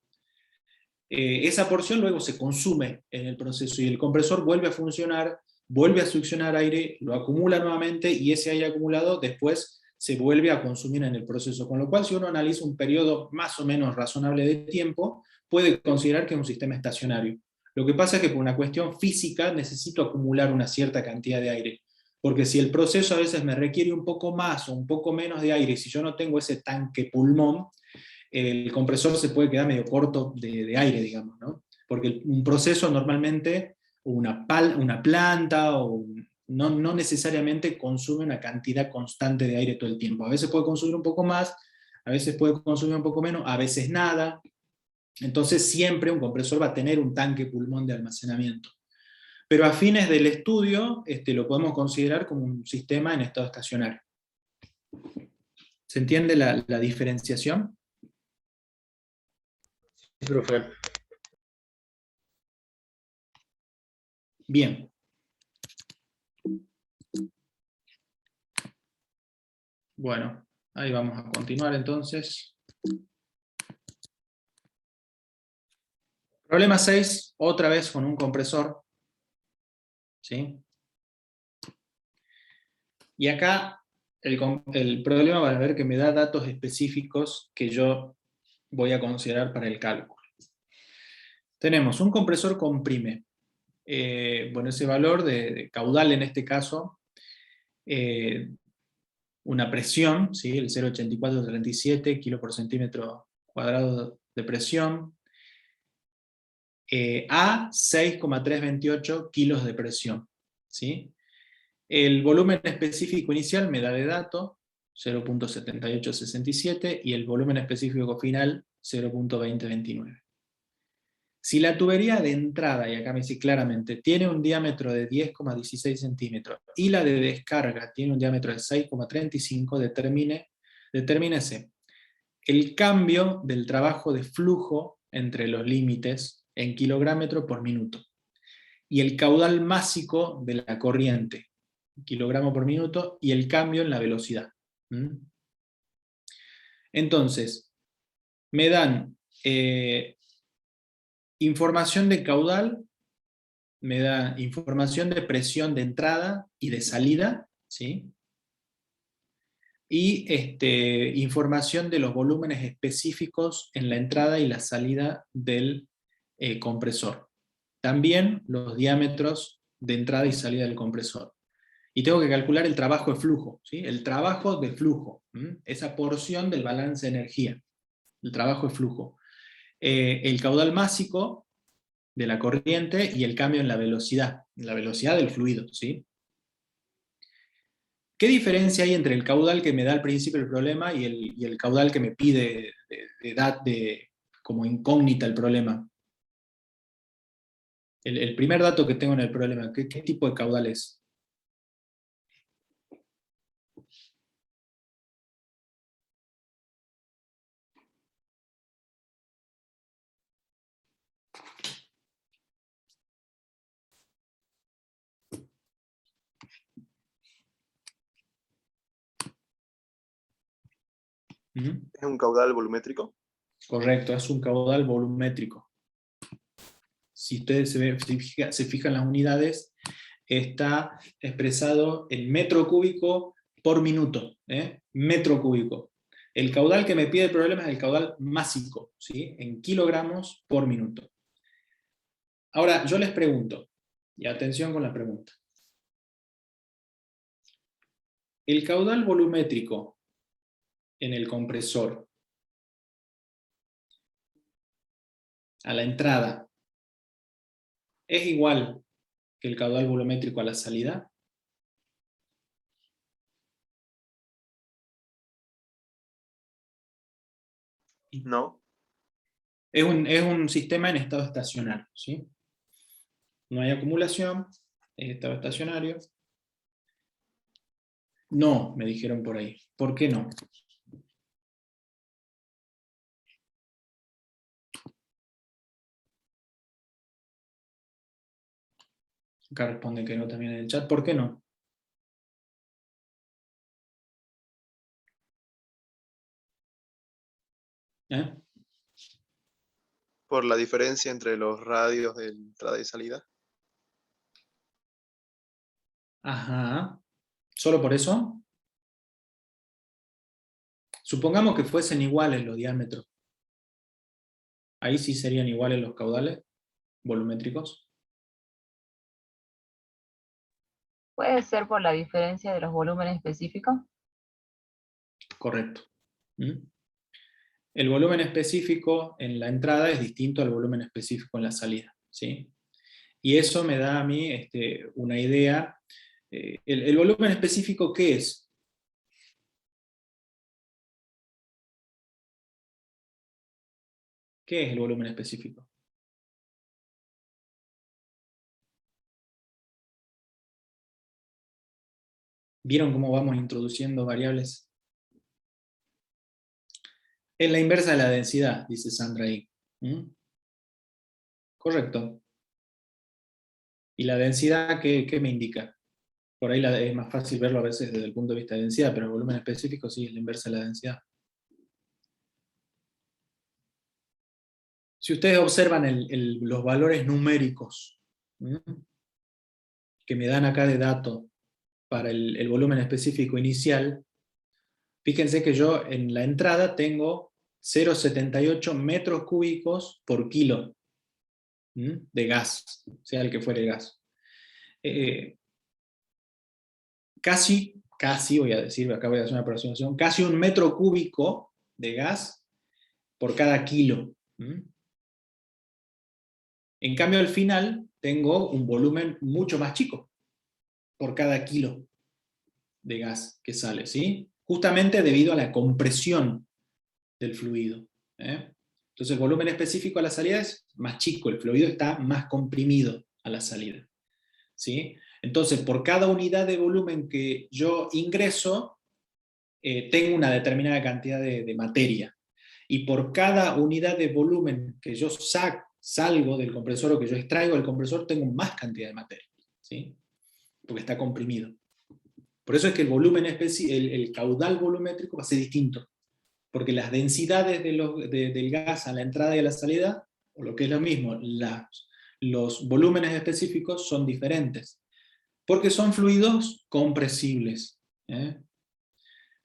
Esa porción luego se consume en el proceso y el compresor vuelve a funcionar, vuelve a succionar aire, lo acumula nuevamente y ese aire acumulado después se vuelve a consumir en el proceso. Con lo cual, si uno analiza un periodo más o menos razonable de tiempo, puede considerar que es un sistema estacionario. Lo que pasa es que por una cuestión física necesito acumular una cierta cantidad de aire, porque si el proceso a veces me requiere un poco más o un poco menos de aire, si yo no tengo ese tanque pulmón, el compresor se puede quedar medio corto de aire, digamos, ¿no? Porque un proceso normalmente, una planta, no necesariamente consume una cantidad constante de aire todo el tiempo. A veces puede consumir un poco más, a veces puede consumir un poco menos, a veces nada. Entonces siempre un compresor va a tener un tanque pulmón de almacenamiento. Pero a fines del estudio lo podemos considerar como un sistema en estado estacionario. ¿Se entiende la diferenciación? Sí, profe. Bien. Bueno, ahí vamos a continuar entonces. Problema 6, otra vez con un compresor. ¿Sí? Y acá el problema va a ver que me da datos específicos que yo voy a considerar para el cálculo. Tenemos un compresor comprime. bueno, ese valor de caudal en este caso, una presión, ¿sí? El 0,8437 kilo por centímetro cuadrado de presión, a 6,328 kilos de presión, ¿sí? El volumen específico inicial me da de dato 0,7867 y el volumen específico final 0,2029. Si la tubería de entrada, y acá me dice claramente, tiene un diámetro de 10,16 centímetros y la de descarga tiene un diámetro de 6,35, determínese el cambio del trabajo de flujo entre los límites en kilográmetro por minuto y el caudal másico de la corriente, kilogramo por minuto, y el cambio en la velocidad. Entonces, me dan información de caudal, me da información de presión de entrada y de salida, ¿sí? Y información de los volúmenes específicos en la entrada y la salida del compresor. También los diámetros de entrada y salida del compresor. Y tengo que calcular el trabajo de flujo, ¿sí? El trabajo de flujo, esa porción del balance de energía, el trabajo de flujo. El caudal másico de la corriente y el cambio en la velocidad del fluido, ¿sí? ¿Qué diferencia hay entre el caudal que me da al principio el problema y el caudal que me pide como incógnita el problema? El primer dato que tengo en el problema, ¿qué tipo de caudal es? ¿Es un caudal volumétrico? Correcto, es un caudal volumétrico. Si ustedes se fijan las unidades, está expresado en metro cúbico por minuto. Metro cúbico. El caudal que me pide el problema es el caudal másico, ¿sí? En kilogramos por minuto. Ahora, yo les pregunto, y atención con la pregunta. El caudal volumétrico en el compresor a la entrada es igual que el caudal volumétrico a la salida. No. Es un sistema en estado estacionario, ¿sí? No hay acumulación, es estado estacionario. No, me dijeron por ahí. ¿Por qué no? Acá responde que no también en el chat. ¿Por qué no? Por la diferencia entre los radios de entrada y salida. Ajá. ¿Solo por eso? Supongamos que fuesen iguales los diámetros. Ahí sí serían iguales los caudales volumétricos. ¿Puede ser por la diferencia de los volúmenes específicos? Correcto. El volumen específico en la entrada es distinto al volumen específico en la salida, ¿sí? Y eso me da a mí una idea. ¿El volumen específico qué es? ¿Qué es el volumen específico? ¿Vieron cómo vamos introduciendo variables? Es la inversa de la densidad, dice Sandra ahí. Correcto. ¿Y la densidad qué me indica? Por ahí es más fácil verlo a veces desde el punto de vista de densidad, pero el volumen específico sí es la inversa de la densidad. Si ustedes observan los valores numéricos que me dan acá de dato para el volumen específico inicial, fíjense que yo en la entrada tengo 0,78 metros cúbicos por kilo. de gas, sea el que fuere el gas. Casi, voy a decir, acá voy a hacer una aproximación, casi 1 metro cúbico de gas por cada kilo. En cambio, al final tengo un volumen mucho más chico por cada kilo de gas que sale, ¿sí? Justamente debido a la compresión del fluido. Entonces el volumen específico a la salida es más chico, el fluido está más comprimido a la salida, ¿sí? Entonces, por cada unidad de volumen que yo ingreso, tengo una determinada cantidad de materia. Y por cada unidad de volumen que yo salgo del compresor o que yo extraigo del compresor, tengo más cantidad de materia, ¿sí? Porque está comprimido. Por eso es que el volumen el caudal volumétrico va a ser distinto, porque las densidades del gas a la entrada y a la salida, o lo que es lo mismo, los volúmenes específicos son diferentes, porque son fluidos compresibles.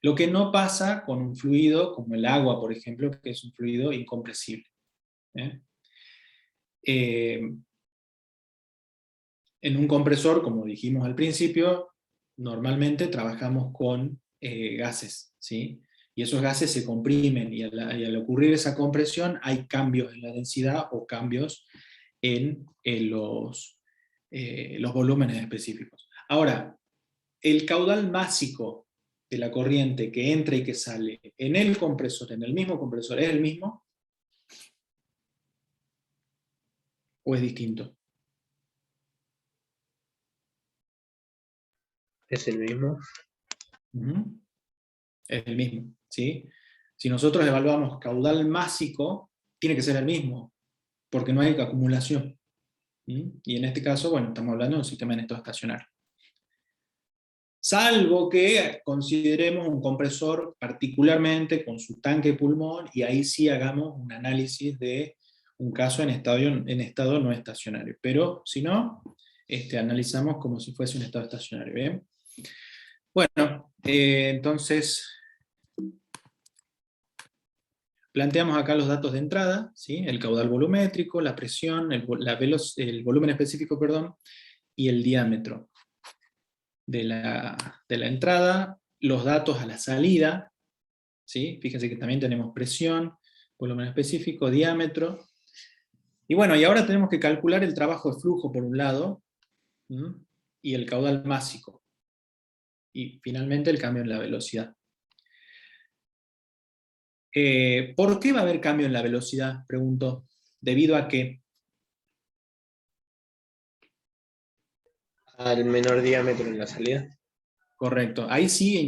Lo que no pasa con un fluido como el agua, por ejemplo, que es un fluido incompresible. En un compresor, como dijimos al principio, normalmente trabajamos con gases, ¿sí? Y esos gases se comprimen, y al ocurrir esa compresión hay cambios en la densidad o cambios en los volúmenes específicos. Ahora, el caudal másico de la corriente que entra y que sale en el compresor, en el mismo compresor, ¿es el mismo? ¿O es distinto? Es el mismo. Es el mismo, ¿sí? Si nosotros evaluamos caudal másico, tiene que ser el mismo, porque no hay acumulación. Y en este caso, bueno, estamos hablando de un sistema en estado estacionario. Salvo que consideremos un compresor particularmente con su tanque pulmón, y ahí sí hagamos un análisis de un caso en estado no estacionario. Pero si no, analizamos como si fuese un estado estacionario. ¿Bien? Bueno, entonces planteamos acá los datos de entrada, ¿sí? El caudal volumétrico, la presión, el volumen específico, perdón, y el diámetro de la entrada, los datos a la salida, ¿sí? Fíjense que también tenemos presión, volumen específico, diámetro. Y bueno, y ahora tenemos que calcular el trabajo de flujo por un lado, y el caudal másico. Y finalmente el cambio en la velocidad. ¿Por qué va a haber cambio en la velocidad? Pregunto. ¿Debido a qué? Al menor diámetro en la salida. Correcto. Ahí sí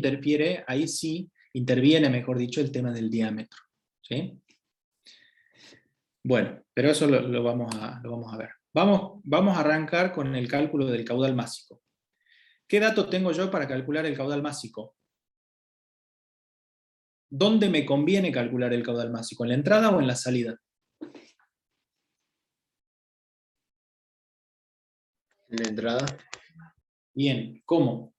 interviene, mejor dicho, el tema del diámetro. ¿Sí? Bueno, pero eso lo vamos a ver. Vamos a arrancar con el cálculo del caudal másico. ¿Qué datos tengo yo para calcular el caudal másico? ¿Dónde me conviene calcular el caudal másico? ¿En la entrada o en la salida? En la entrada. Bien, ¿cómo?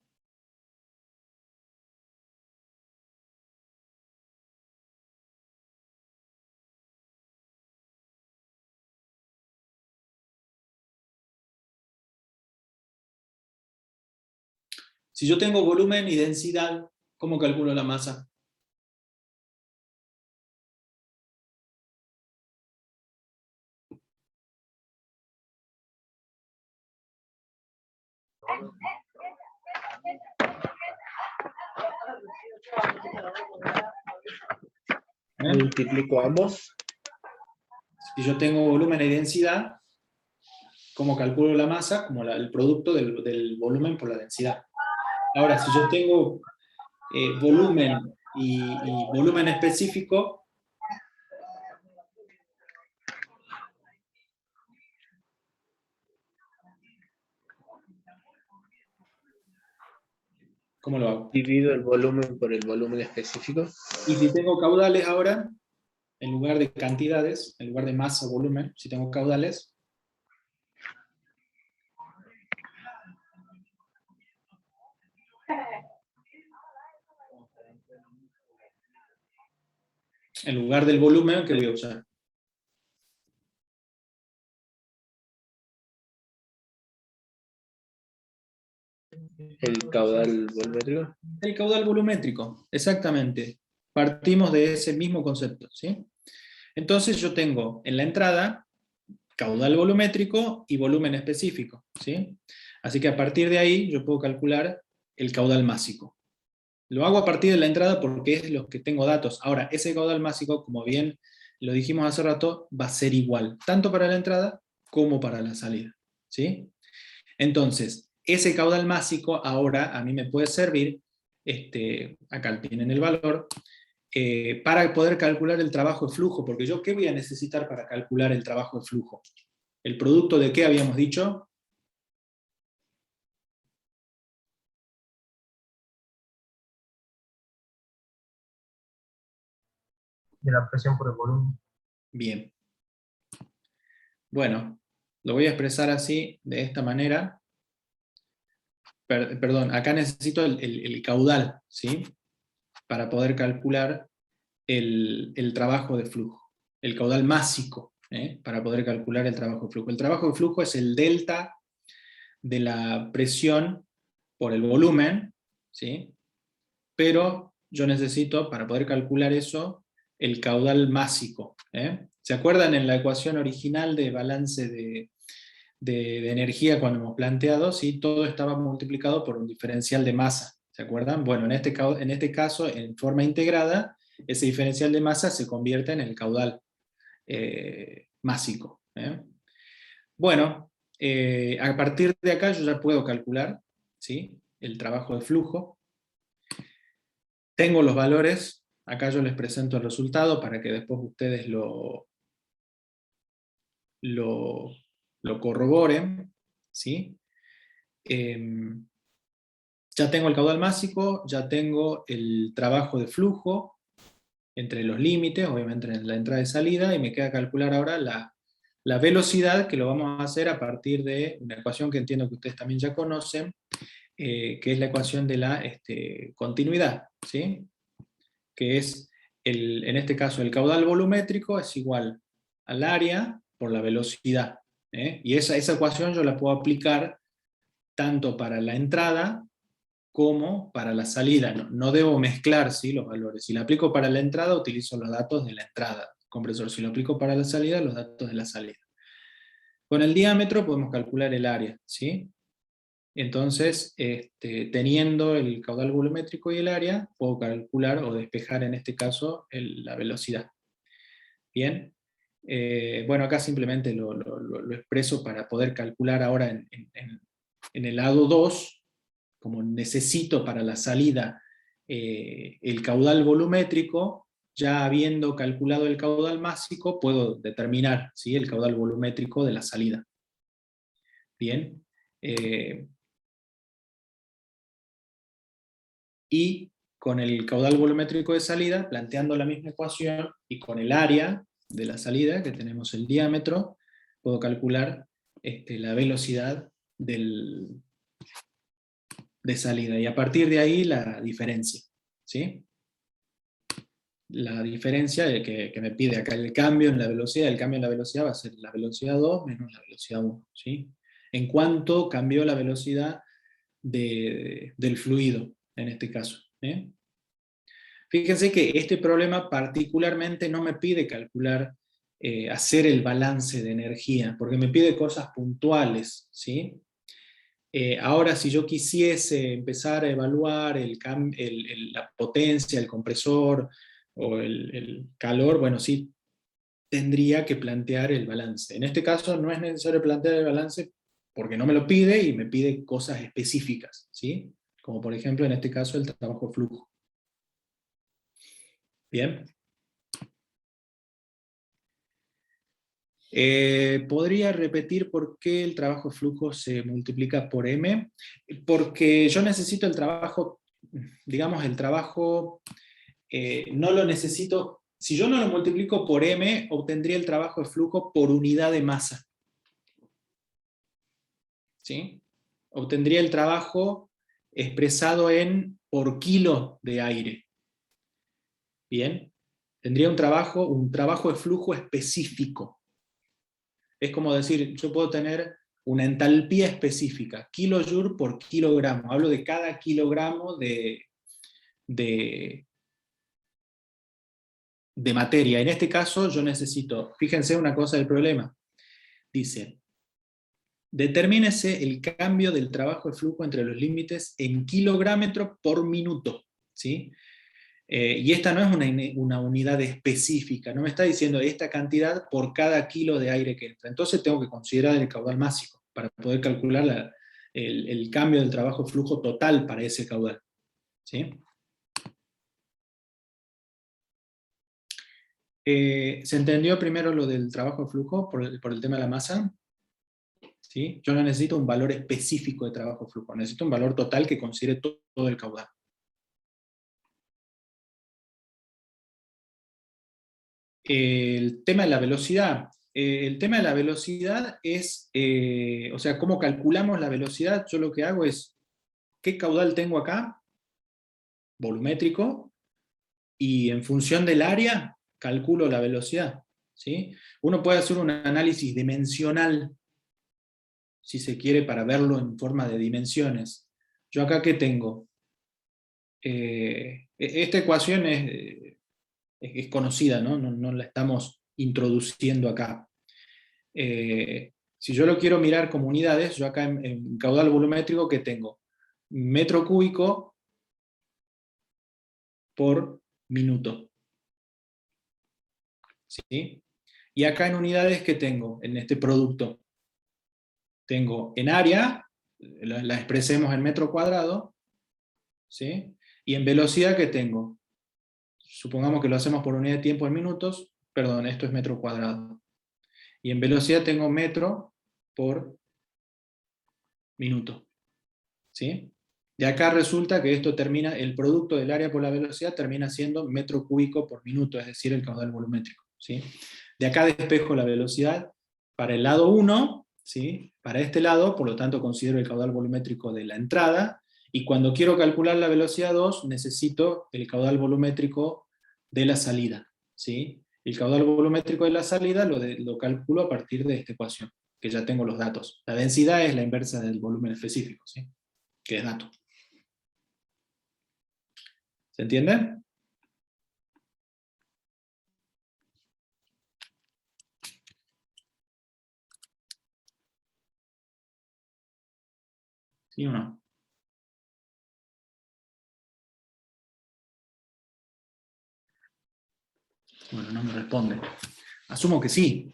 Si yo tengo volumen y densidad, ¿cómo calculo la masa? Multiplico ambos. Si yo tengo volumen y densidad, ¿cómo calculo la masa? Como el producto del volumen por la densidad. Ahora, si yo tengo volumen y volumen específico, ¿cómo lo hago? Divido el volumen por el volumen específico. Y si tengo caudales ahora, en lugar de cantidades, en lugar de masa o volumen, si tengo caudales, en lugar del volumen, ¿qué voy a usar? caudal volumétrico. El caudal volumétrico, exactamente. Partimos de ese mismo concepto, ¿sí? Entonces yo tengo en la entrada caudal volumétrico y volumen específico, ¿sí? Así que a partir de ahí yo puedo calcular el caudal másico. Lo hago a partir de la entrada porque es lo que tengo datos. Ahora, ese caudal másico, como bien lo dijimos hace rato, va a ser igual, tanto para la entrada como para la salida, ¿sí? Entonces, ese caudal másico ahora a mí me puede servir, acá tienen el valor, para poder calcular el trabajo de flujo, porque yo, ¿qué voy a necesitar para calcular el trabajo de flujo? ¿El producto de qué habíamos dicho? De la presión por el volumen. Bien. Bueno, lo voy a expresar así, de esta manera. Perdón, acá necesito el caudal, ¿sí? Para poder calcular el trabajo de flujo. El caudal másico, para poder calcular el trabajo de flujo. El trabajo de flujo es el delta de la presión por el volumen, ¿sí? Pero yo necesito, para poder calcular eso, el caudal másico. ¿Se acuerdan en la ecuación original de balance de energía cuando hemos planteado? ¿Sí? Todo estaba multiplicado por un diferencial de masa. ¿Se acuerdan? Bueno, en este caso, en forma integrada, ese diferencial de masa se convierte en el caudal másico. Bueno, a partir de acá yo ya puedo calcular, ¿sí?, el trabajo de flujo. Tengo los valores, acá yo les presento el resultado para que después ustedes lo corroboren, ¿sí? Ya tengo el caudal másico, ya tengo el trabajo de flujo entre los límites, obviamente en la entrada y salida, y me queda calcular ahora la velocidad, que lo vamos a hacer a partir de una ecuación que entiendo que ustedes también ya conocen, que es la ecuación de la continuidad, ¿sí? Que es, en este caso, el caudal volumétrico es igual al área por la velocidad. Y esa ecuación yo la puedo aplicar tanto para la entrada como para la salida. No debo mezclar, ¿sí?, los valores. Si la aplico para la entrada, utilizo los datos de la entrada compresor. Si lo aplico para la salida, los datos de la salida. Con el diámetro podemos calcular el área, ¿sí? Entonces, teniendo el caudal volumétrico y el área, puedo calcular o despejar en este caso la velocidad. Bien. Bueno, acá simplemente lo expreso para poder calcular ahora en el lado 2, como necesito para la salida el caudal volumétrico, ya habiendo calculado el caudal másico, puedo determinar, ¿sí?, el caudal volumétrico de la salida. Bien. Y con el caudal volumétrico de salida, planteando la misma ecuación, y con el área de la salida, que tenemos el diámetro, puedo calcular la velocidad de salida, y a partir de ahí la diferencia, ¿sí? La diferencia que me pide acá el cambio en la velocidad, el cambio en la velocidad va a ser la velocidad 2 menos la velocidad 1, ¿sí? En cuanto cambió la velocidad del fluido, en este caso. Fíjense que este problema particularmente no me pide calcular, hacer el balance de energía, porque me pide cosas puntuales, ¿sí? Ahora, si yo quisiese empezar a evaluar la potencia, el compresor, o el calor, bueno, sí, tendría que plantear el balance. En este caso no es necesario plantear el balance porque no me lo pide, y me pide cosas específicas, ¿sí? Como por ejemplo en este caso el trabajo de flujo. Bien. ¿Podría repetir por qué el trabajo de flujo se multiplica por M? Porque yo necesito el trabajo, digamos, el trabajo, no lo necesito, si yo no lo multiplico por M, obtendría el trabajo de flujo por unidad de masa. ¿Sí? Obtendría el trabajo expresado por kilo de aire. Bien. Tendría un trabajo de flujo específico. Es como decir, yo puedo tener una entalpía específica, kilojoule por kilogramo. Hablo de cada kilogramo de materia. En este caso yo necesito, fíjense una cosa del problema, dice, determínese el cambio del trabajo de flujo entre los límites en kilográmetro por minuto, ¿sí? Y esta no es una unidad específica, no me está diciendo esta cantidad por cada kilo de aire que entra. Entonces tengo que considerar el caudal máximo para poder calcular el cambio del trabajo de flujo total para ese caudal, ¿sí? ¿Se entendió primero lo del trabajo de flujo por el tema de la masa? ¿Sí? Yo no necesito un valor específico de trabajo de flujo, necesito un valor total que considere todo el caudal. El tema de la velocidad. El tema de la velocidad es, o sea, ¿cómo calculamos la velocidad? Yo lo que hago es, ¿qué caudal tengo acá? Volumétrico, y en función del área, calculo la velocidad, ¿sí? Uno puede hacer un análisis dimensional, si se quiere, para verlo en forma de dimensiones. Yo acá, ¿qué tengo? Esta ecuación es conocida, ¿no? No la estamos introduciendo acá. Si yo lo quiero mirar como unidades, yo acá en caudal volumétrico, ¿qué tengo? Metro cúbico por minuto. ¿Sí? Y acá en unidades, ¿qué tengo? En este producto. Tengo en área, la expresemos en metro cuadrado, ¿sí? Y en velocidad, ¿qué tengo? Supongamos que lo hacemos por unidad de tiempo en minutos, perdón, esto es metro cuadrado. Y en velocidad tengo metro por minuto. ¿Sí? De acá resulta que esto termina, el producto del área por la velocidad termina siendo metro cúbico por minuto, es decir, el caudal volumétrico. ¿Sí? De acá despejo la velocidad para el lado 1, ¿sí? Para este lado, por lo tanto considero el caudal volumétrico de la entrada, y cuando quiero calcular la velocidad 2, necesito el caudal volumétrico de la salida. ¿Sí? El caudal volumétrico de la salida lo calculo a partir de esta ecuación, que ya tengo los datos. La densidad es la inversa del volumen específico, ¿sí? Que es dato. ¿Se entiende? ¿Sí o no? Bueno, no me responde. Asumo que sí.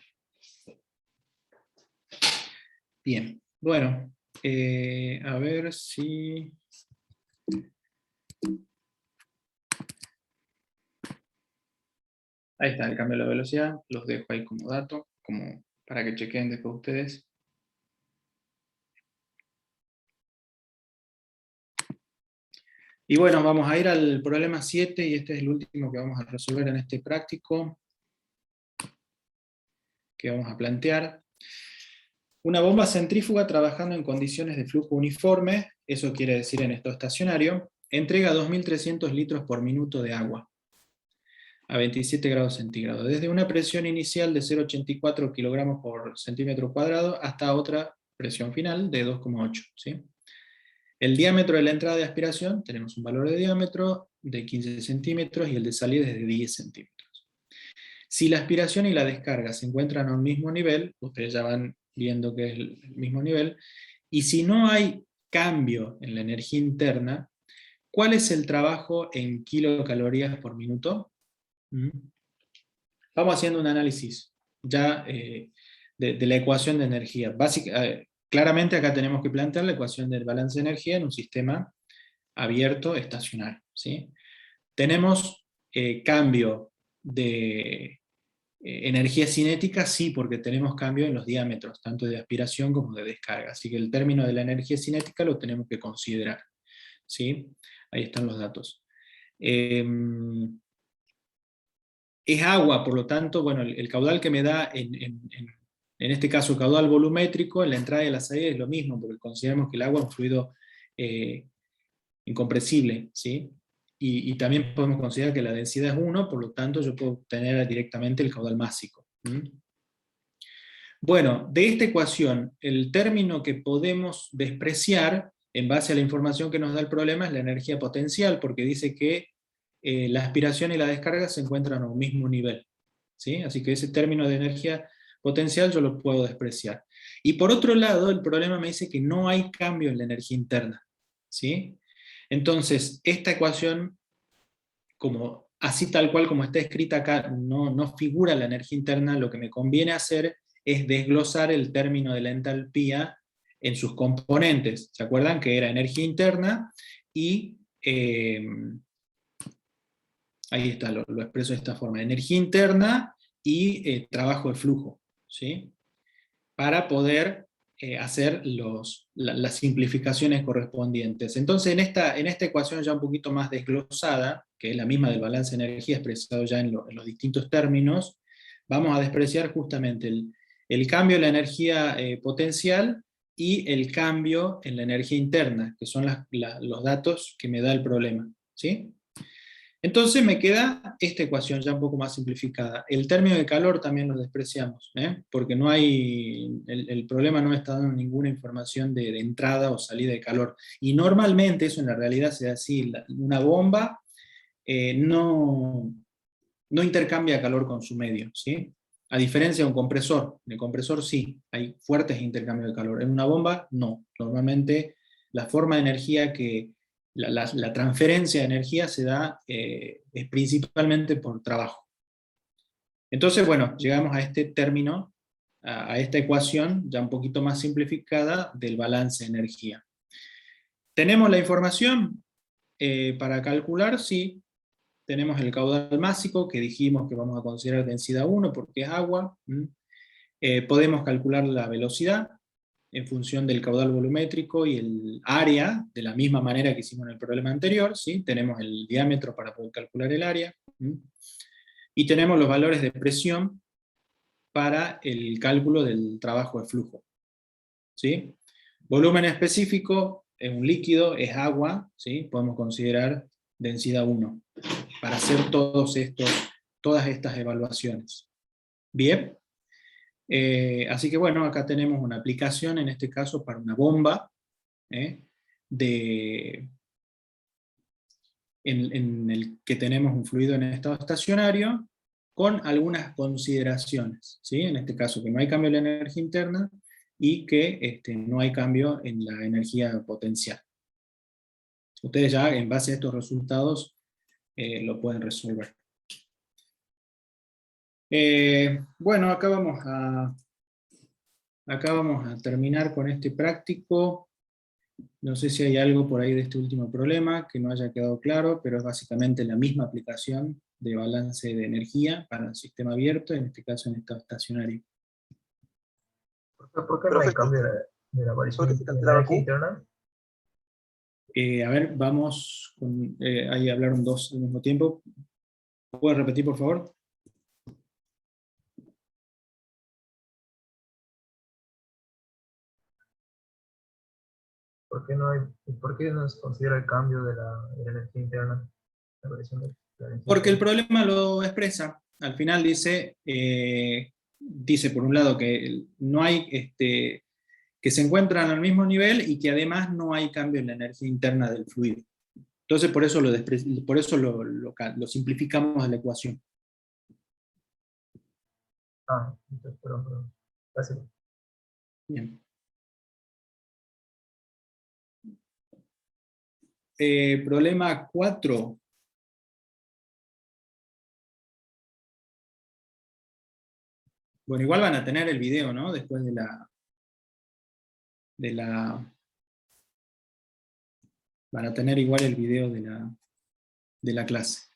Bien. Bueno, a ver si... Ahí está el cambio de la velocidad. Los dejo ahí como dato, como para que chequen después ustedes. Y bueno, vamos a ir al problema 7, y este es el último que vamos a resolver en este práctico, que vamos a plantear. Una bomba centrífuga trabajando en condiciones de flujo uniforme, eso quiere decir en estado estacionario, entrega 2.300 litros por minuto de agua a 27 grados centígrados, desde una presión inicial de 0,84 kilogramos por centímetro cuadrado hasta otra presión final de 2,8. ¿Sí? El diámetro de la entrada de aspiración, tenemos un valor de diámetro de 15 centímetros y el de salida es de 10 centímetros. Si la aspiración y la descarga se encuentran a un mismo nivel, ustedes ya van viendo que es el mismo nivel, y si no hay cambio en la energía interna, ¿cuál es el trabajo en kilocalorías por minuto? Vamos haciendo un análisis ya de la ecuación de energía. Claramente acá tenemos que plantear la ecuación del balance de energía en un sistema abierto estacionario. ¿Sí? Tenemos cambio de energía cinética, sí, porque tenemos cambio en los diámetros, tanto de aspiración como de descarga. Así que el término de la energía cinética lo tenemos que considerar. ¿Sí? Ahí están los datos. Es agua, por lo tanto, bueno, el caudal que me da, en este caso el caudal volumétrico, en la entrada y la salida es lo mismo, porque consideramos que el agua es un fluido incompresible, ¿sí? Y también podemos considerar que la densidad es 1, por lo tanto yo puedo obtener directamente el caudal másico. Bueno, de esta ecuación, el término que podemos despreciar, en base a la información que nos da el problema, es la energía potencial, porque dice que la aspiración y la descarga se encuentran a un mismo nivel, ¿sí? Así que ese término de energía potencial yo lo puedo despreciar. Y por otro lado, el problema me dice que no hay cambio en la energía interna, ¿sí? Entonces, esta ecuación, como, así tal cual como está escrita acá, no figura la energía interna. Lo que me conviene hacer es desglosar el término de la entalpía en sus componentes. ¿Se acuerdan que era energía interna y... ahí está, lo expreso de esta forma: energía interna y trabajo de flujo, ¿sí? Para poder hacer las simplificaciones correspondientes. Entonces, en esta ecuación ya un poquito más desglosada, que es la misma del balance de energía expresado ya en los distintos términos, vamos a despreciar justamente el cambio en la energía potencial y el cambio en la energía interna, que son los datos que me da el problema, ¿sí? Entonces me queda esta ecuación ya un poco más simplificada. El término de calor también lo despreciamos, porque no hay, el problema no me está dando ninguna información de entrada o salida de calor. Y normalmente eso en la realidad se da así: una bomba no intercambia calor con su medio, ¿sí? A diferencia de un compresor. En el compresor sí, hay fuertes intercambios de calor. En una bomba no. Normalmente la forma de energía que... La transferencia de energía se da es principalmente por trabajo. Entonces, bueno, llegamos a este término, a esta ecuación ya un poquito más simplificada del balance de energía. ¿Tenemos la información para calcular? Sí. Tenemos el caudal másico, que dijimos que vamos a considerar densidad 1 porque es agua. Podemos calcular la velocidad en función del caudal volumétrico y el área, de la misma manera que hicimos en el problema anterior, ¿sí? Tenemos el diámetro para poder calcular el área, y tenemos los valores de presión para el cálculo del trabajo de flujo, ¿sí? Volumen específico es un líquido, es agua, ¿sí? Podemos considerar densidad 1 para hacer todas estas evaluaciones. Bien. Así que bueno, acá tenemos una aplicación, en este caso para una bomba, en el que tenemos un fluido en estado estacionario, con algunas consideraciones, ¿sí? En este caso que no hay cambio en la energía interna y que no hay cambio en la energía potencial. Ustedes ya en base a estos resultados lo pueden resolver. Bueno, acá vamos a terminar con este práctico. No sé si hay algo por ahí de este último problema que no haya quedado claro, pero es básicamente la misma aplicación de balance de energía para el sistema abierto, en este caso en estado estacionario. ¿Por qué no hay cambio de la variación de energía interna? A ver, vamos con... ahí hablaron dos al mismo tiempo. ¿Puedes repetir, por favor? ¿Por qué no se considera el cambio de la energía interna? La variación de la energía Porque el interna. problema lo expresa. Al final dice por un lado que no hay, que se encuentran al mismo nivel y que además no hay cambio en la energía interna del fluido. Entonces por eso lo simplificamos a la ecuación. Entonces, perdón. Gracias. Bien. Problema 4. Bueno, igual van a tener el video, ¿no? Después de van a tener igual el video de la clase.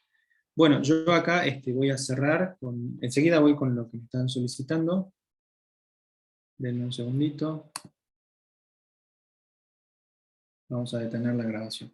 Bueno, yo acá voy a cerrar, enseguida voy con lo que me están solicitando. Denme un segundito. Vamos a detener la grabación.